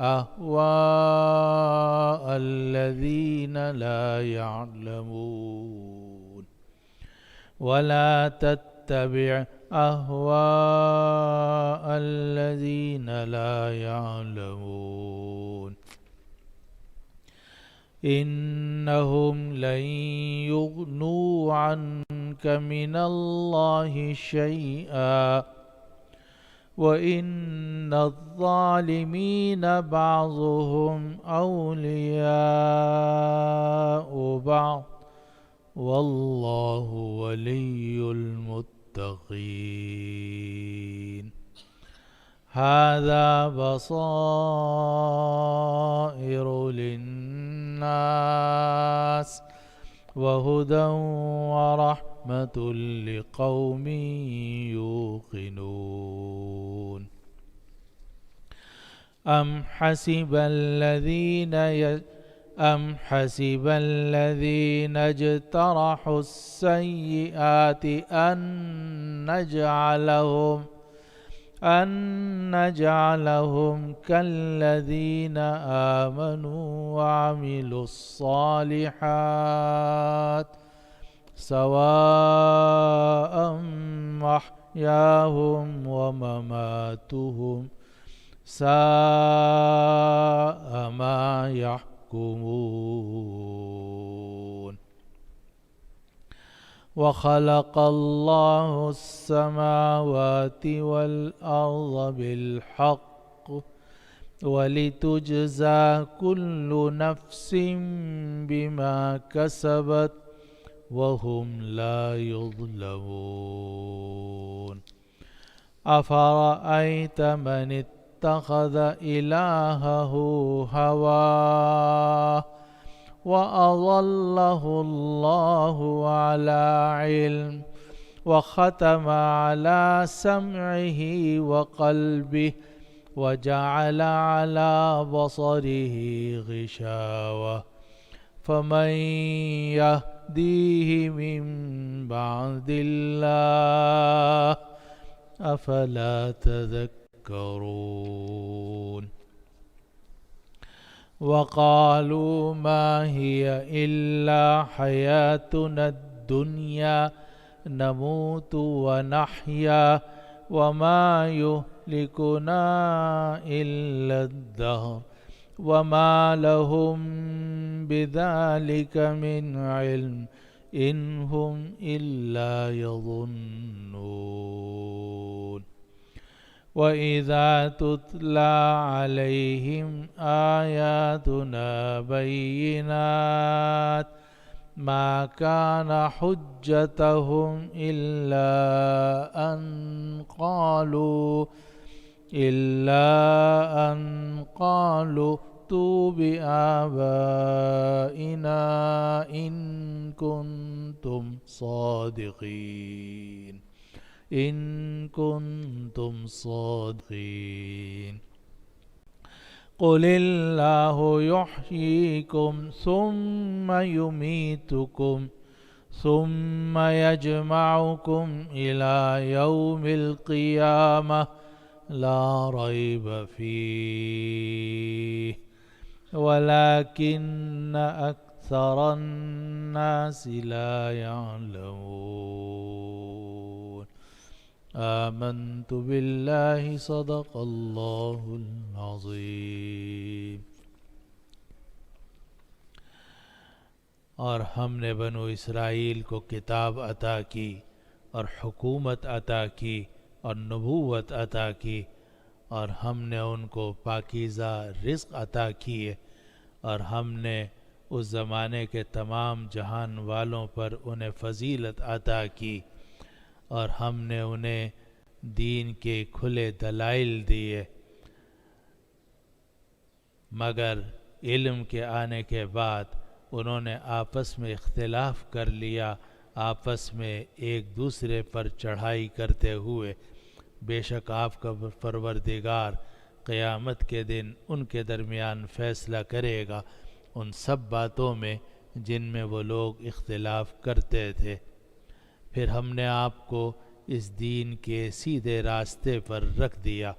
أهواء الذين لا يعلمون ولا تتبع أهواء الذين لا يعلمون إنهم لن يغنوا عنك من الله شيئا وإن الظالمين بعضهم أولياء بعض والله ولي المتقين هذا بصائر للناس وهدى ورحمة لقوم يوقنون أم حسب الذين اجترحوا السيئات أن نجعلهم كالذين آمنوا وعملوا الصالحات سواء محياهم ومماتهم ساء ما يحكمون وخلق الله السماوات والأرض بالحق ولتجزى كل نفس بما كسبت وهم لا يظلمون أفرأيت من اتخذ إلهه هواه وأضله الله على علم وختم على سمعه وقلبه وجعل على بصره غشاوة فمن يهديه من بعد الله أفلا تذكرون وقالوا ما هي إلا حياتنا الدنيا نموت ونحيا وما يهلكنا إلا الدهر وما لهم بذلك من علم إن هم إلا يظنون وإذا تتلى عليهم آياتنا بينات ما كان حجتهم إلا أن قالوا ائتوا بآبائنا إن كنتم صادقين قل الله يحييكم ثم يميتكم ثم يجمعكم إلى يوم القيامة لا ريب فيه ولكن أكثر الناس لا يعلمون آمنت بالله صدق الله العظيم اور ہم نے بنو اسرائیل کو کتاب عطا کی اور حکومت عطا کی اور نبوت عطا کی اور ہم نے ان کو پاکیزہ رزق عطا کیے اور ہم نے اس زمانے کے تمام جہان والوں پر انہیں فضیلت عطا کی اور ہم نے انہیں دین کے کھلے دلائل دیے مگر علم کے آنے کے بعد انہوں نے آپس میں اختلاف کر لیا آپس میں ایک دوسرے پر چڑھائی کرتے ہوئے بے شک آپ کا پروردگار قیامت کے دن ان کے درمیان فیصلہ کرے گا ان سب باتوں میں جن میں وہ لوگ اختلاف کرتے تھے پھر ہم نے آپ کو اس دین کے سیدھے راستے پر رکھ دیا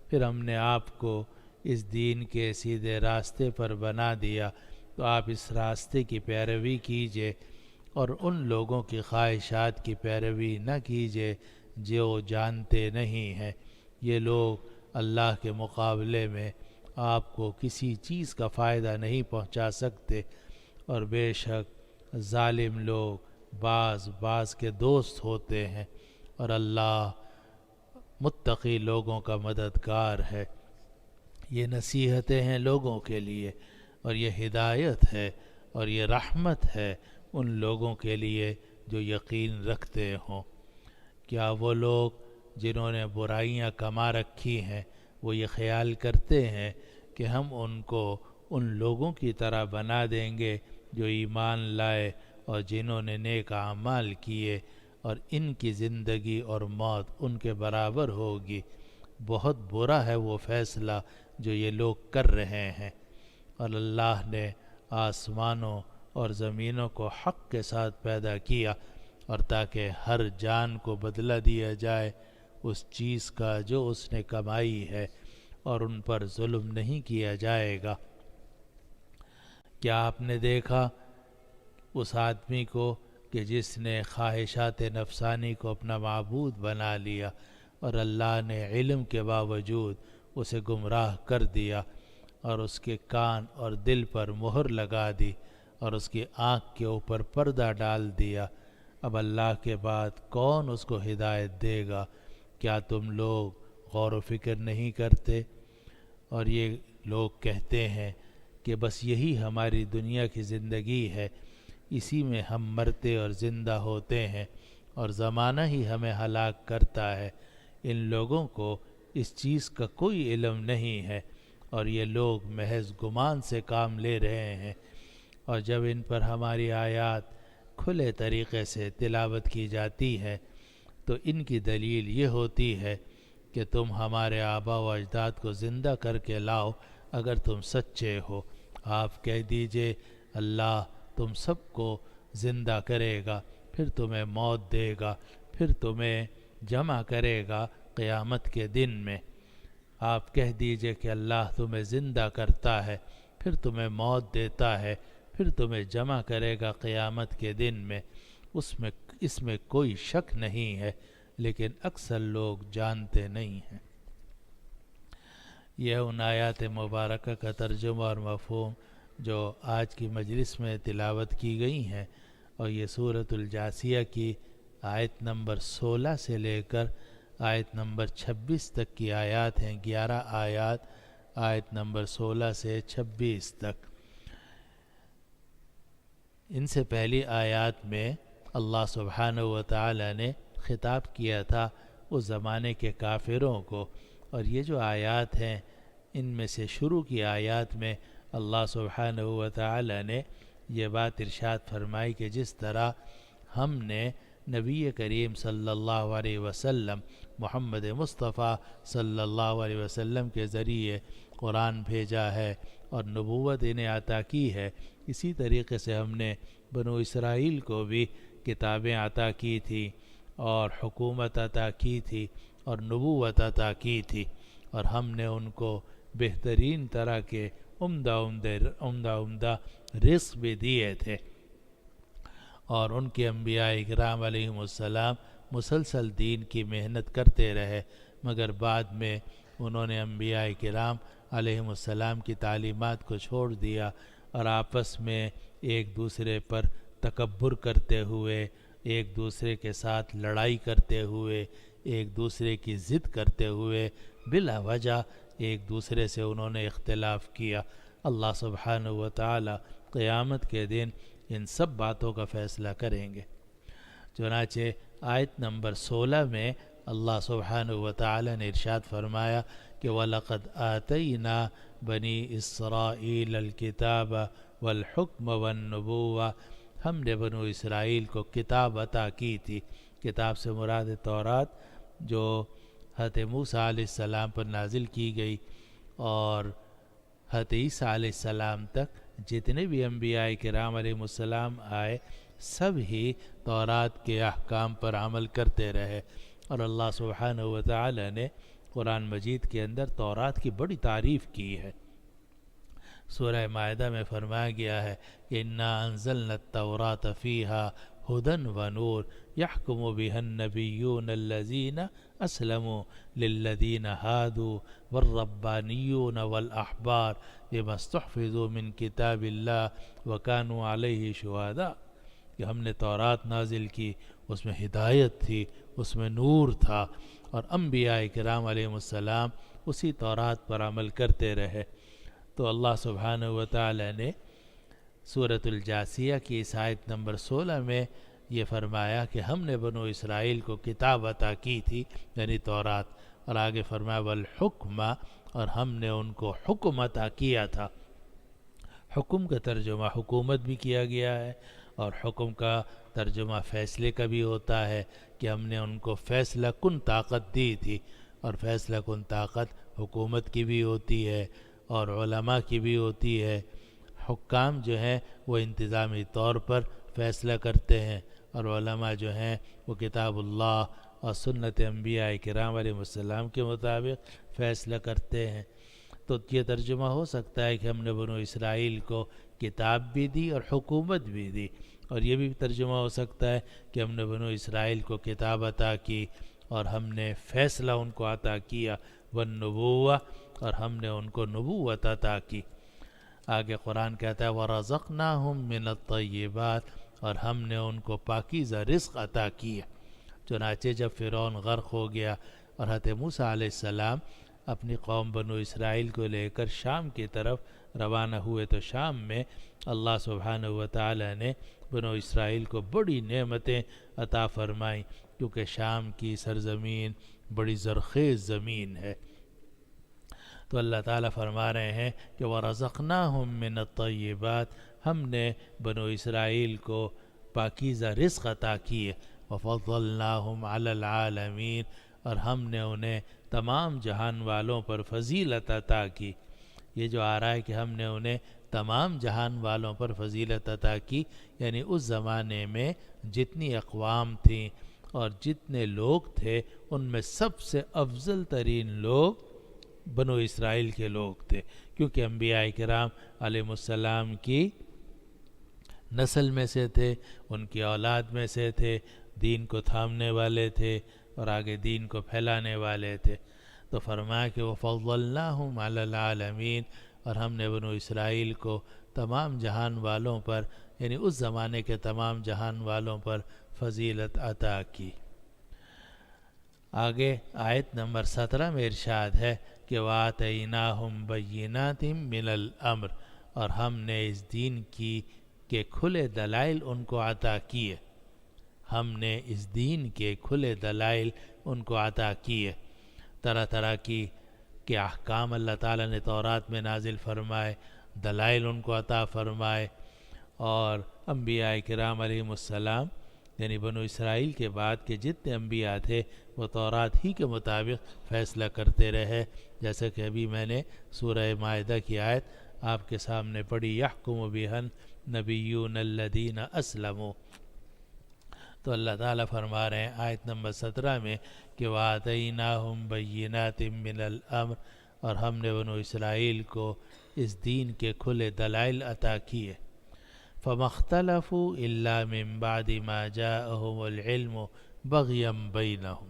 پھر ہم نے آپ کو اس دین کے سیدھے راستے پر بنا دیا، تو آپ اس راستے کی پیروی کیجئے اور ان لوگوں کی خواہشات کی پیروی نہ کیجئے جو جانتے نہیں ہیں۔ یہ لوگ اللہ کے مقابلے میں آپ کو کسی چیز کا فائدہ نہیں پہنچا سکتے، اور بے شک ظالم لوگ بعض کے دوست ہوتے ہیں، اور اللہ متقی لوگوں کا مددگار ہے۔ یہ نصیحتیں ہیں لوگوں کے لیے، اور یہ ہدایت ہے اور یہ رحمت ہے ان لوگوں کے لیے جو یقین رکھتے ہوں۔ کیا وہ لوگ جنہوں نے برائیاں کما رکھی ہیں وہ یہ خیال کرتے ہیں کہ ہم ان کو ان لوگوں کی طرح بنا دیں گے جو ایمان لائے اور جنہوں نے نیک اعمال کیے، اور ان کی زندگی اور موت ان کے برابر ہوگی؟ بہت برا ہے وہ فیصلہ جو یہ لوگ کر رہے ہیں۔ اور اللہ نے آسمانوں اور زمینوں کو حق کے ساتھ پیدا کیا، اور تاکہ ہر جان کو بدلہ دیا جائے اس چیز کا جو اس نے کمائی ہے، اور ان پر ظلم نہیں کیا جائے گا۔ کیا آپ نے دیکھا اس آدمی کو کہ جس نے خواہشات نفسانی کو اپنا معبود بنا لیا، اور اللہ نے علم کے باوجود اسے گمراہ کر دیا، اور اس کے کان اور دل پر مہر لگا دی، اور اس کی آنکھ کے اوپر پردہ ڈال دیا؟ اب اللہ کے بعد کون اس کو ہدایت دے گا؟ کیا تم لوگ غور و فکر نہیں کرتے؟ اور یہ لوگ کہتے ہیں کہ بس یہی ہماری دنیا کی زندگی ہے، اسی میں ہم مرتے اور زندہ ہوتے ہیں، اور زمانہ ہی ہمیں ہلاک کرتا ہے۔ ان لوگوں کو اس چیز کا کوئی علم نہیں ہے، اور یہ لوگ محض گمان سے کام لے رہے ہیں۔ اور جب ان پر ہماری آیات کھلے طریقے سے تلاوت کی جاتی ہے تو ان کی دلیل یہ ہوتی ہے کہ تم ہمارے آبا و اجداد کو زندہ کر کے لاؤ اگر تم سچے ہو۔ آپ کہہ دیجئے اللہ تم سب کو زندہ کرے گا، پھر تمہیں موت دے گا، پھر تمہیں جمع کرے گا قیامت کے دن میں۔ آپ کہہ دیجئے کہ اللہ تمہیں زندہ کرتا ہے، پھر تمہیں موت دیتا ہے، پھر تمہیں جمع کرے گا قیامت کے دن میں۔ اس میں کوئی شک نہیں ہے، لیکن اکثر لوگ جانتے نہیں ہیں۔ یہ ان آیات مبارکہ کا ترجمہ اور مفہوم جو آج کی مجلس میں تلاوت کی گئی ہیں، اور یہ سورۃ الجاثیہ کی آیت نمبر 16 سے لے کر آیت نمبر 26 تک کی آیات ہیں۔ 11 آیات آیت نمبر 16 سے 26 تک۔ ان سے پہلی آیات میں اللہ سبحانہ و تعالی نے خطاب کیا تھا اس زمانے کے کافروں کو، اور یہ جو آیات ہیں ان میں سے شروع کی آیات میں اللہ سبحانہ و تعالی نے یہ بات ارشاد فرمائی کہ جس طرح ہم نے نبی کریم صلی اللہ علیہ وسلم محمد مصطفیٰ صلی اللہ علیہ وسلم کے ذریعے قرآن بھیجا ہے اور نبوت انہیں عطا کی ہے، اسی طریقے سے ہم نے بنو اسرائیل کو بھی کتابیں عطا کی تھی اور حکومت عطا کی تھی اور نبوت عطا کی تھی، اور ہم نے ان کو بہترین طرح کے عمدہ رزق بھی دیے تھے، اور ان کے انبیاء کرام علیہم السلام مسلسل دین کی محنت کرتے رہے، مگر بعد میں انہوں نے انبیاء کرام علیہم السلام کی تعلیمات کو چھوڑ دیا، اور آپس میں ایک دوسرے پر تکبر کرتے ہوئے، ایک دوسرے کے ساتھ لڑائی کرتے ہوئے، ایک دوسرے کی ضد کرتے ہوئے، بلا وجہ ایک دوسرے سے انہوں نے اختلاف کیا۔ اللہ سبحانہ و تعالی قیامت کے دن ان سب باتوں کا فیصلہ کریں گے۔ چنانچہ آیت نمبر 16 میں اللہ سبحانہ و تعالی نے ارشاد فرمایا کہ وَلَقَدْ آتَيْنَا بَنِي إِسْرَائِيلَ الْكِتَابَ وَالْحُكْمَ وَالنُّبُوَّةَ، ہم نے بنو اسرائیل کو کتاب عطا کی تھی۔ کتاب سے مراد تورات جو حضرت موسیٰ علیہ السلام پر نازل کی گئی، اور حضرت عیسیٰ علیہ السلام تک جتنے بھی انبیاء کرام علیہ السلام آئے سب ہی تورات کے احکام پر عمل کرتے رہے، اور اللہ سبحانہ و تعالی نے قرآن مجید کے اندر تورات کی بڑی تعریف کی ہے۔ سورہ مائدہ میں فرمایا گیا ہے کہ انا انزلنا التوراۃ فیہا ہدی ونور یحکم بہا النبیون الذین اسلموا للذین ہادوا والربانیون والاحبار بما استحفظوا من کتاب اللہ وکانوا علیہ شہداء، کہ ہم نے تورات نازل کی، اس میں ہدایت تھی، اس میں نور تھا، اور انبیاء کرام علیہم السلام اسی تورات پر عمل کرتے رہے۔ تو اللہ سبحانہ و تعالی نے سورۃ الجاثیہ کی اس آیت نمبر 16 میں یہ فرمایا کہ ہم نے بنو اسرائیل کو کتاب عطا کی تھی، یعنی تورات، اور آگے فرمایا والحکم، اور ہم نے ان کو حکم عطا کیا تھا۔ حکم کا ترجمہ حکومت بھی کیا گیا ہے، اور حکم کا ترجمہ فیصلے کا بھی ہوتا ہے کہ ہم نے ان کو فیصلہ کن طاقت دی تھی، اور فیصلہ کن طاقت حکومت کی بھی ہوتی ہے اور علماء کی بھی ہوتی ہے۔ حکام جو ہیں وہ انتظامی طور پر فیصلہ کرتے ہیں، اور علماء جو ہیں وہ کتاب اللہ اور سنت انبیاء کرام علیہ السلام کے مطابق فیصلہ کرتے ہیں۔ تو یہ ترجمہ ہو سکتا ہے کہ ہم نے بنو اسرائیل کو کتاب بھی دی اور حکومت بھی دی، اور یہ بھی ترجمہ ہو سکتا ہے کہ ہم نے بنو اسرائیل کو کتاب عطا کی اور ہم نے فیصلہ ان کو عطا کیا، والنبوہ، اور ہم نے ان کو نبوت عطا کی۔ آگے قرآن کہتا ہے وَرَزَقْنَاهُم مِّنَ الطَّيِّبَاتِ، اور ہم نے ان کو پاکیزہ رزق عطا کیا۔ چنانچہ جب فرعون غرق ہو گیا اور حضرت موسیٰ علیہ السلام اپنی قوم بنو اسرائیل کو لے کر شام کی طرف روانہ ہوئے، تو شام میں اللہ سبحانہ و تعالی نے بنو اسرائیل کو بڑی نعمتیں عطا فرمائیں، کیونکہ شام کی سرزمین بڑی زرخیز زمین ہے۔ تو اللہ تعالیٰ فرما رہے ہیں کہ وَرَزَقْنَاهُم مِّنَ الطَّيِّبَاتِ، ہم نے بنو اسرائیل کو پاکیزہ رزق عطا کیے، وَفَضَّلْنَاهُمْ عَلَى الْعَالَمِينَ، اور ہم نے انہیں تمام جہان والوں پر فضیلت عطا کی۔ یہ جو آ رہا ہے کہ ہم نے انہیں تمام جہان والوں پر فضیلت عطا کی، یعنی اس زمانے میں جتنی اقوام تھیں اور جتنے لوگ تھے، ان میں سب سے افضل ترین لوگ بنو اسرائیل کے لوگ تھے، کیونکہ انبیاء کرام علیہ السلام کی نسل میں سے تھے، ان کی اولاد میں سے تھے، دین کو تھامنے والے تھے اور آگے دین کو پھیلانے والے تھے۔ تو فرمایا کہ وَفَضَّلْنَاهُمْ عَلَى الْعَالَمِينَ، اور ہم نے بنو اسرائیل کو تمام جہان والوں پر، یعنی اس زمانے کے تمام جہان والوں پر فضیلت عطا کی۔ آگے آیت نمبر 17 میں ارشاد ہے کہ وَآتَيْنَاهُمْ بَيِّنَاتٍ مِّنَ الْأَمْرِ، اور ہم نے اس دین کی کے کھلے دلائل ان کو عطا کیے، ہم نے اس دین کے کھلے دلائل ان کو عطا کیے۔ طرح طرح کی کہ احکام اللہ تعالیٰ نے تورات میں نازل فرمائے، دلائل ان کو عطا فرمائے، اور انبیاء کرام علیہم السلام یعنی بنو اسرائیل کے بعد کے جتنے انبیاء تھے وہ تورات ہی کے مطابق فیصلہ کرتے رہے، جیسا کہ ابھی میں نے سورہ مائدہ کی آیت آپ کے سامنے پڑھی، یحکم بہا النبیون الذین اسلموا۔ تو اللہ تعالیٰ فرما رہے ہیں آیت نمبر 17 میں کہ وَآتَيْنَاهُمْ بَيِّنَاتٍ مِّنَ الْأَمْرِ، اور ہم نے بنو اسرائیل کو اس دین کے کھلے دلائل عطا کیے۔ فَمَا اخْتَلَفُوا إِلَّا مِن بَعْدِ مَا جَاءَهُمُ الْعِلْمُ بَغْيًا بَيْنَهُمْ۔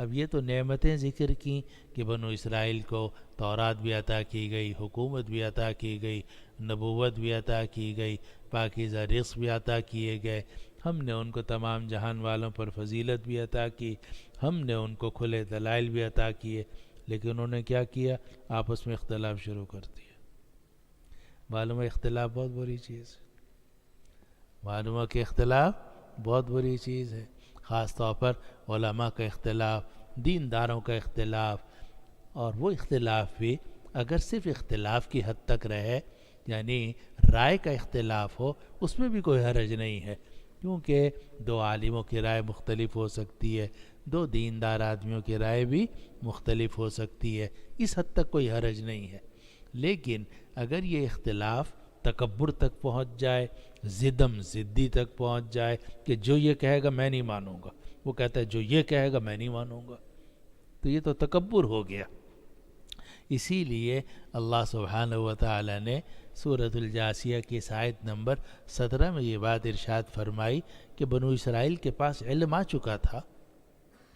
اب یہ تو نعمتیں ذکر کی کہ بنو اسرائیل کو تورات بھی عطا کی گئی، حکومت بھی عطا کی گئی، نبوت بھی عطا کی گئی، پاکیزہ رزق بھی عطا کیے گئے، ہم نے ان کو تمام جہان والوں پر فضیلت بھی عطا کی، ہم نے ان کو کھلے دلائل بھی عطا کیے، لیکن انہوں نے کیا کیا؟ آپس میں اختلاف شروع کر دیا۔ معلوم ہے اختلاف بہت بری چیز ہے، معلوم ہے کہ اختلاف بہت بری چیز ہے، خاص طور پر علماء کا اختلاف، دینداروں کا اختلاف، اور وہ اختلاف بھی اگر صرف اختلاف کی حد تک رہے، یعنی رائے کا اختلاف ہو، اس میں بھی کوئی حرج نہیں ہے، کیونکہ دو عالموں کی رائے مختلف ہو سکتی ہے، دو دیندار آدمیوں کی رائے بھی مختلف ہو سکتی ہے، اس حد تک کوئی حرج نہیں ہے۔ لیکن اگر یہ اختلاف تکبر تک پہنچ جائے، زدم زدی تک پہنچ جائے کہ جو یہ کہے گا میں نہیں مانوں گا، وہ کہتا ہے جو یہ کہے گا میں نہیں مانوں گا، تو یہ تو تکبر ہو گیا۔ اسی لیے اللہ سبحانہ و تعالی نے سورۃ الجاسیہ کی آیت نمبر 17 میں یہ بات ارشاد فرمائی کہ بنو اسرائیل کے پاس علم آ چکا تھا،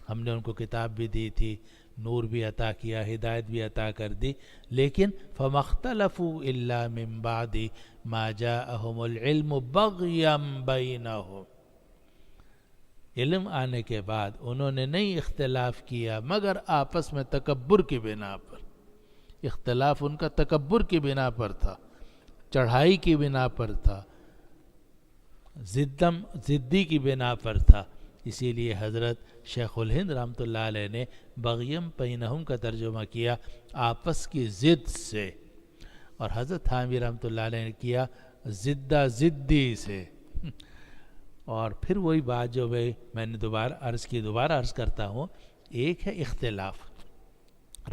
ہم نے ان کو کتاب بھی دی تھی، نور بھی عطا کیا، ہدایت بھی عطا کر دی، لیکن فَمَا اخْتَلَفُوا إِلَّا مِن بَعْدِ مَا جَاءَهُمُ الْعِلْمُ بَغْيًا بَيْنَهُمْ۔ علم آنے کے بعد انہوں نے نہیں اختلاف کیا مگر آپس میں تکبر کی بنا پر۔ اختلاف ان کا تکبر کی بنا پر تھا، چڑھائی کی بنا پر تھا، ضدی کی بنا پر تھا۔ اسی لیے حضرت شیخ الہند رحمۃ اللہ علیہ نے بغیم بینہم کا ترجمہ کیا آپس کی ضد سے، اور حضرت تھانوی رحمۃ اللہ علیہ نے کیا ضدی سے۔ اور پھر وہی بات جو میں نے دوبارہ عرض کرتا ہوں، ایک ہے اختلاف،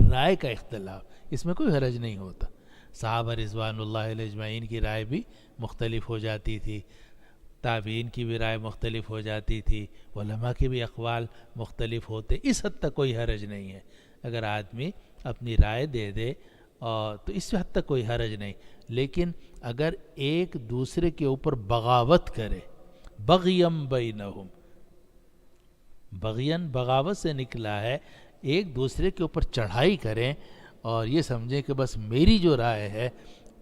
رائے کا اختلاف، اس میں کوئی حرج نہیں ہوتا۔ صحابہ رضوان اللہ علیہ اجمعین کی رائے بھی مختلف ہو جاتی تھی، تابعین کی بھی رائے مختلف ہو جاتی تھی، علماء کے بھی اقوال مختلف ہوتے، اس حد تک کوئی حرج نہیں ہے۔ اگر آدمی اپنی رائے دے دے تو اس حد تک کوئی حرج نہیں، لیکن اگر ایک دوسرے کے اوپر بغاوت کرے، بغیم بینہم، بغین بغاوت سے نکلا ہے، ایک دوسرے کے اوپر چڑھائی کریں اور یہ سمجھیں کہ بس میری جو رائے ہے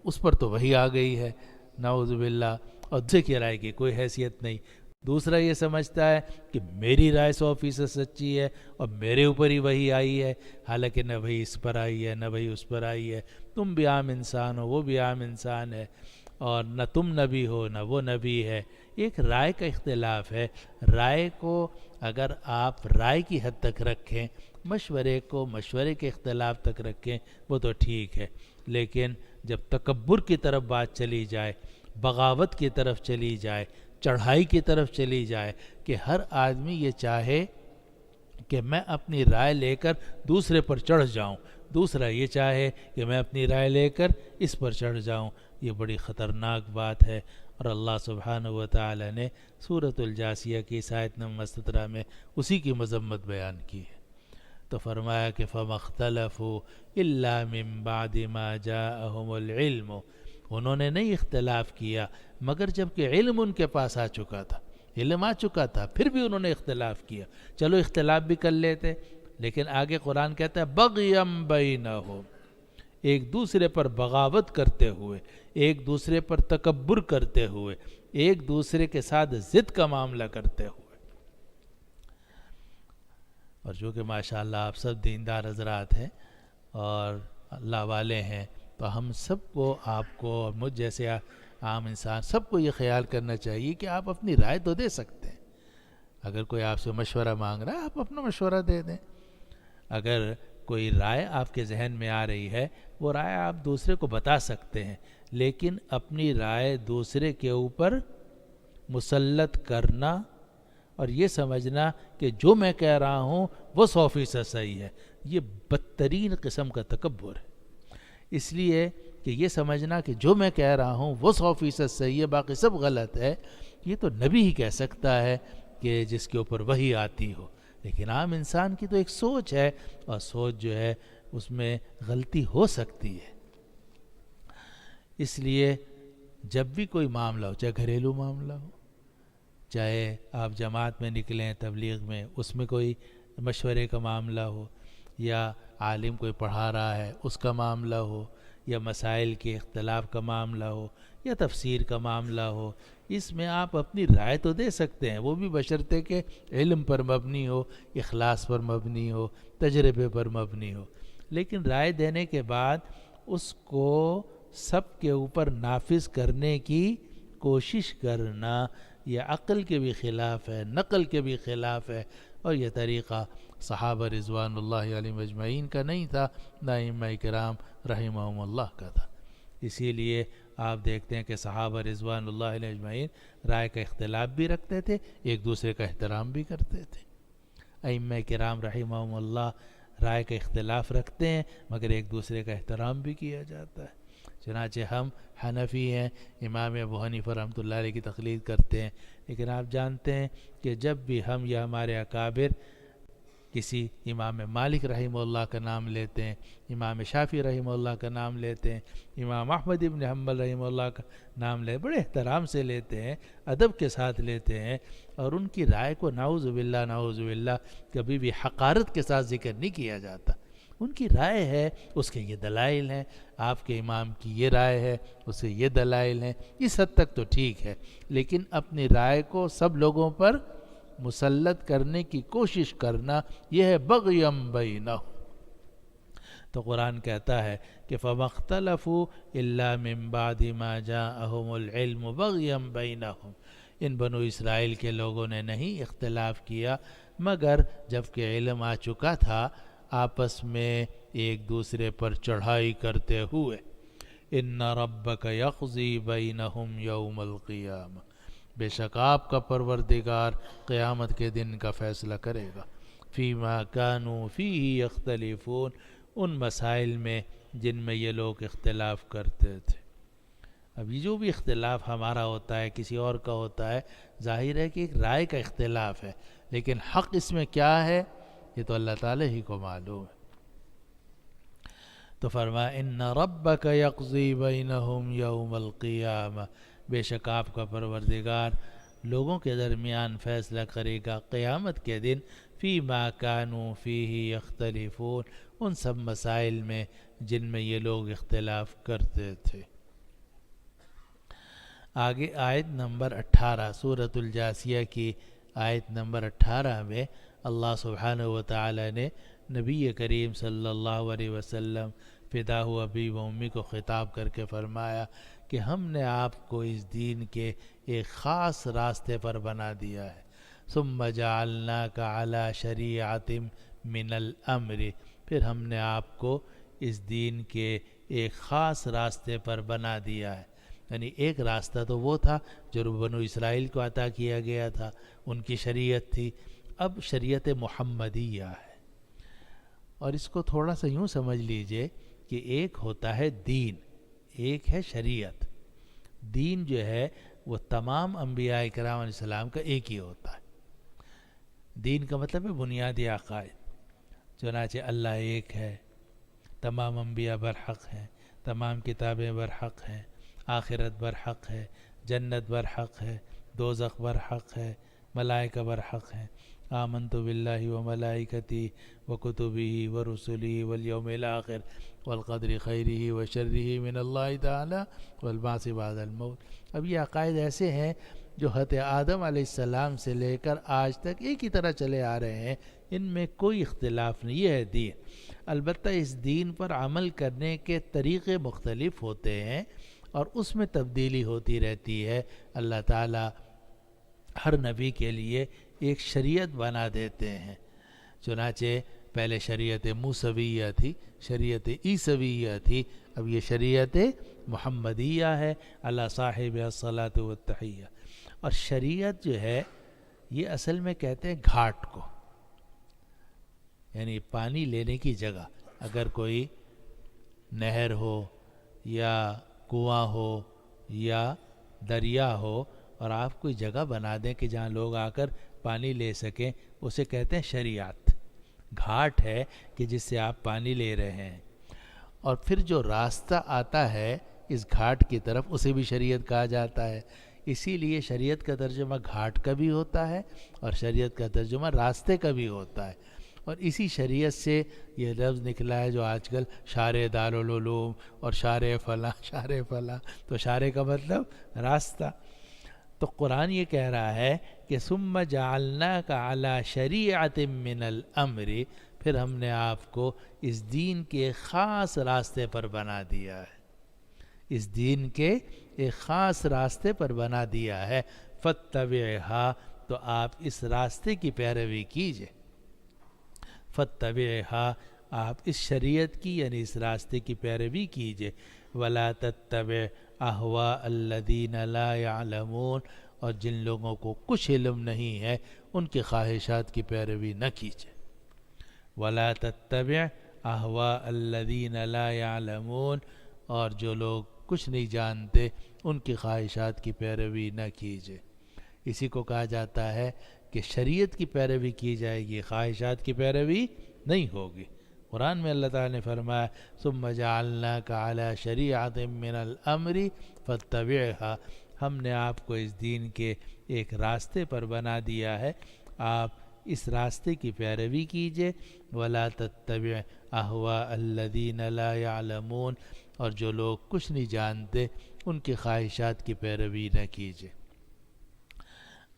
اس پر تو وہی آ گئی ہے، نعوذ باللہ، اور دوسرے کی رائے کی کوئی حیثیت نہیں۔ دوسرا یہ سمجھتا ہے کہ میری رائے 100% سچی ہے اور میرے اوپر ہی وہی آئی ہے، حالانکہ نہ وہی اس پر آئی ہے نہ وہی اس پر آئی ہے۔ تم بھی عام انسان ہو، وہ بھی عام انسان ہے، اور نہ تم نبی ہو نہ وہ نبی ہے۔ ایک رائے کا اختلاف ہے، رائے کو اگر آپ رائے کی حد تک رکھیں، مشورے کو مشورے کے اختلاف تک رکھیں، وہ تو ٹھیک ہے، لیکن جب تکبر کی طرف بات چلی جائے، بغاوت کی طرف چلی جائے، چڑھائی کی طرف چلی جائے کہ ہر آدمی یہ چاہے کہ میں اپنی رائے لے کر دوسرے پر چڑھ جاؤں، دوسرا یہ چاہے کہ میں اپنی رائے لے کر اس پر چڑھ جاؤں، یہ بڑی خطرناک بات ہے۔ اور اللہ سبحانہ و تعالی نے سورۃ الجاسیہ کی آیت نمبر 17 میں اسی کی مذمت بیان کی ہے، تو فرمایا کہ فَمَا اخْتَلَفُوا إِلَّا مِن بَعْدِ مَا جَاءَهُمُ الْعِلْمُ، انہوں نے نہیں اختلاف کیا مگر جب کہ علم ان کے پاس آ چکا تھا، علم آ چکا تھا، پھر بھی انہوں نے اختلاف کیا۔ چلو اختلاف بھی کر لیتے، لیکن آگے قرآن کہتا ہے بغیم بینہم، ایک دوسرے پر بغاوت کرتے ہوئے، ایک دوسرے پر تکبر کرتے ہوئے، ایک دوسرے کے ساتھ ضد کا معاملہ کرتے ہوئے۔ اور جو کہ ماشاءاللہ آپ سب دیندار حضرات ہیں اور اللہ والے ہیں، تو ہم سب کو، آپ کو اور مجھ جیسے عام انسان سب کو یہ خیال کرنا چاہیے کہ آپ اپنی رائے تو دے سکتے ہیں۔ اگر کوئی آپ سے مشورہ مانگ رہا ہے، آپ اپنا مشورہ دے دیں۔ اگر کوئی رائے آپ کے ذہن میں آ رہی ہے، وہ رائے آپ دوسرے کو بتا سکتے ہیں، لیکن اپنی رائے دوسرے کے اوپر مسلط کرنا اور یہ سمجھنا کہ جو میں کہہ رہا ہوں وہ 100% صحیح ہے، یہ بدترین قسم کا تکبر ہے۔ اس لیے کہ یہ سمجھنا کہ جو میں کہہ رہا ہوں وہ 100% صحیح ہے، باقی سب غلط ہے، یہ تو نبی ہی کہہ سکتا ہے کہ جس کے اوپر وحی آتی ہو، لیکن عام انسان کی تو ایک سوچ ہے، اور سوچ جو ہے اس میں غلطی ہو سکتی ہے۔ اس لیے جب بھی کوئی معاملہ ہو، چاہے گھریلو معاملہ ہو، چاہے آپ جماعت میں نکلیں تبلیغ میں، اس میں کوئی مشورے کا معاملہ ہو، یا عالم کوئی پڑھا رہا ہے اس کا معاملہ ہو، یا مسائل کے اختلاف کا معاملہ ہو، یا تفسیر کا معاملہ ہو، اس میں آپ اپنی رائے تو دے سکتے ہیں، وہ بھی بشرطے کہ علم پر مبنی ہو، اخلاص پر مبنی ہو، تجربے پر مبنی ہو، لیکن رائے دینے کے بعد اس کو سب کے اوپر نافذ کرنے کی کوشش کرنا یہ عقل کے بھی خلاف ہے، نقل کے بھی خلاف ہے، اور یہ طریقہ صحابہ رضوان اللہ علیہم اجمعین کا نہیں تھا، نہ ائمہ کرام رحمہم اللہ کا تھا۔ اسی لیے آپ دیکھتے ہیں کہ صحابہ رضوان اللہ علیہ اجمعین رائے کا اختلاف بھی رکھتے تھے، ایک دوسرے کا احترام بھی کرتے تھے۔ ائمہ کرام رحمہم اللہ رائے کا اختلاف رکھتے ہیں مگر ایک دوسرے کا احترام بھی کیا جاتا ہے۔ چنانچہ ہم حنفی ہیں، امام ابو حنیفہ رحمۃ اللہ علیہ کی تقلید کرتے ہیں، لیکن آپ جانتے ہیں کہ جب بھی ہم یا ہمارے اکابر کسی امام مالک رحمہ اللہ کا نام لیتے ہیں، امام شافعی رحمہ اللہ کا نام لیتے ہیں، امام احمد ابن حنبل رحمہ اللہ کا نام بڑے احترام سے لیتے ہیں، ادب کے ساتھ لیتے ہیں، اور ان کی رائے کو نعوذ باللہ کبھی بھی حقارت کے ساتھ ذکر نہیں کیا جاتا۔ ان کی رائے ہے، اس کے یہ دلائل ہیں، آپ کے امام کی یہ رائے ہے، اس کے یہ دلائل ہیں، اس حد تک تو ٹھیک ہے، لیکن اپنی رائے کو سب لوگوں پر مسلط کرنے کی کوشش کرنا، یہ ہے بغیم بینہم۔ تو قرآن کہتا ہے کہ فَمَا اخْتَلَفُوا إِلَّا مِن بَعْدِ مَا جَاءَهُمُ الْعِلْمُ بَغْيًا بَيْنَهُمْ، ان بنو اسرائیل کے لوگوں نے نہیں اختلاف کیا مگر جب کہ علم آ چکا تھا، آپس میں ایک دوسرے پر چڑھائی کرتے ہوئے۔ إِنَّ رَبَّكَ يَقْضِي بَيْنَهُمْ يَوْمَ الْقِيَامَةِ، بے شک آپ کا پروردگار قیامت کے دن کا فیصلہ کرے گا۔ فیما کانوا فیہ یختلفون، ان مسائل میں جن میں یہ لوگ اختلاف کرتے تھے۔ اب یہ جو بھی اختلاف ہمارا ہوتا ہے، کسی اور کا ہوتا ہے، ظاہر ہے کہ ایک رائے کا اختلاف ہے، لیکن حق اس میں کیا ہے یہ تو اللہ تعالی ہی کو معلوم ہے۔ تو فرمایا ان ربک یقضی بینہم یوم القیامہ، بے شک آپ کا پروردگار لوگوں کے درمیان فیصلہ کرے گا قیامت کے دن، فیما کانوا فیہ یختلفون، ان سب مسائل میں جن میں یہ لوگ اختلاف کرتے تھے۔ آگے آیت نمبر 18 سورۃ الجاثیہ کی آیت نمبر 18 میں اللہ سبحانہ و تعالی نے نبی کریم صلی اللہ علیہ وسلم فداہ ابی و امی کو خطاب کر کے فرمایا کہ ہم نے آپ کو اس دین کے ایک خاص راستے پر بنا دیا ہے۔ ثم جعلناک علی شریعۃ من الامر، پھر ہم نے آپ کو اس دین کے ایک خاص راستے پر بنا دیا ہے۔ یعنی ایک راستہ تو وہ تھا جو بنو اسرائیل کو عطا کیا گیا تھا، ان کی شریعت تھی، اب شریعت محمدیہ ہے۔ اور اس کو تھوڑا سا یوں سمجھ لیجئے کہ ایک ہوتا ہے دین، ایک ہے شریعت۔ دین جو ہے وہ تمام انبیاء کرام علیہ السلام کا ایک ہی ہوتا ہے۔ دین کا مطلب ہے بنیادی عقائد، چنانچہ اللہ ایک ہے، تمام انبیاء برحق ہیں، تمام کتابیں برحق ہیں، آخرت برحق ہے، جنت برحق ہے، دوزخ برحق ہے، ملائکہ برحق ہیں۔ آمنت باللہ وملائکتہ وکتبہ ورسلہ والیوم الآخر والقدر خیرہ وشرہ من اللہ تعالی والبعث بعد الموت۔ اب یہ عقائد ایسے ہیں جو حضرت آدم علیہ السلام سے لے کر آج تک ایک ہی طرح چلے آ رہے ہیں، ان میں کوئی اختلاف نہیں، یہ ہے دین۔ البتہ اس دین پر عمل کرنے کے طریقے مختلف ہوتے ہیں اور اس میں تبدیلی ہوتی رہتی ہے۔ اللہ تعالیٰ ہر نبی کے لیے ایک شریعت بنا دیتے ہیں، چنانچہ پہلے شریعت موسویہ تھی، شریعت عیسویہ تھی، اب یہ شریعت محمدیہ ہے، اللہ صاحب الصلاۃ والتحیہ۔ اور شریعت جو ہے یہ اصل میں کہتے ہیں گھاٹ کو، یعنی پانی لینے کی جگہ۔ اگر کوئی نہر ہو یا کنواں ہو یا دریا ہو اور آپ کوئی جگہ بنا دیں کہ جہاں لوگ آ کر پانی لے سکیں، اسے کہتے ہیں شریعت۔ گھاٹ ہے کہ جس سے آپ پانی لے رہے ہیں، اور پھر جو راستہ آتا ہے اس گھاٹ کی طرف اسے بھی شریعت کہا جاتا ہے۔ اسی لیے شریعت کا ترجمہ گھاٹ کا بھی ہوتا ہے اور شریعت کا ترجمہ راستے کا بھی ہوتا ہے، اور اسی شریعت سے یہ لفظ نکلا ہے جو آج کل شارع دارالعلوم اور شارع فلاں، تو شارع کا مطلب راستہ۔ تو قرآن یہ کہہ رہا ہے کہ ثم جعلناک علی شریعۃ من الامر، پھر ہم نے آپ کو اس دین کے خاص راستے پر بنا دیا ہے، اس دین کے ایک خاص راستے پر بنا دیا ہے۔ فاتبعھا، تو آپ اس راستے کی پیروی کیجئے۔ فاتبعھا، آپ اس شریعت کی یعنی اس راستے کی پیروی کیجئے۔ ولا تتبع اہواء الذین لا یعلمون، اور جن لوگوں کو کچھ علم نہیں ہے ان کی خواہشات کی پیروی نہ کیجئے۔ ولا تتبع اہواء الذین لا یعلمون، اور جو لوگ کچھ نہیں جانتے ان کی خواہشات کی پیروی نہ کیجئے۔ اسی کو کہا جاتا ہے کہ شریعت کی پیروی کی جائے گی، خواہشات کی پیروی نہیں ہوگی۔ قرآن میں اللہ تعالیٰ نے فرمایا ثم جعلناک علی شریعۃ من الامر فاتبعها، ہم نے آپ کو اس دین کے ایک راستے پر بنا دیا ہے، آپ اس راستے کی پیروی کیجئے۔ ولا تتبع اہواء الذین لا یعلمون، اور جو لوگ کچھ نہیں جانتے ان کی خواہشات کی پیروی نہ کیجئے۔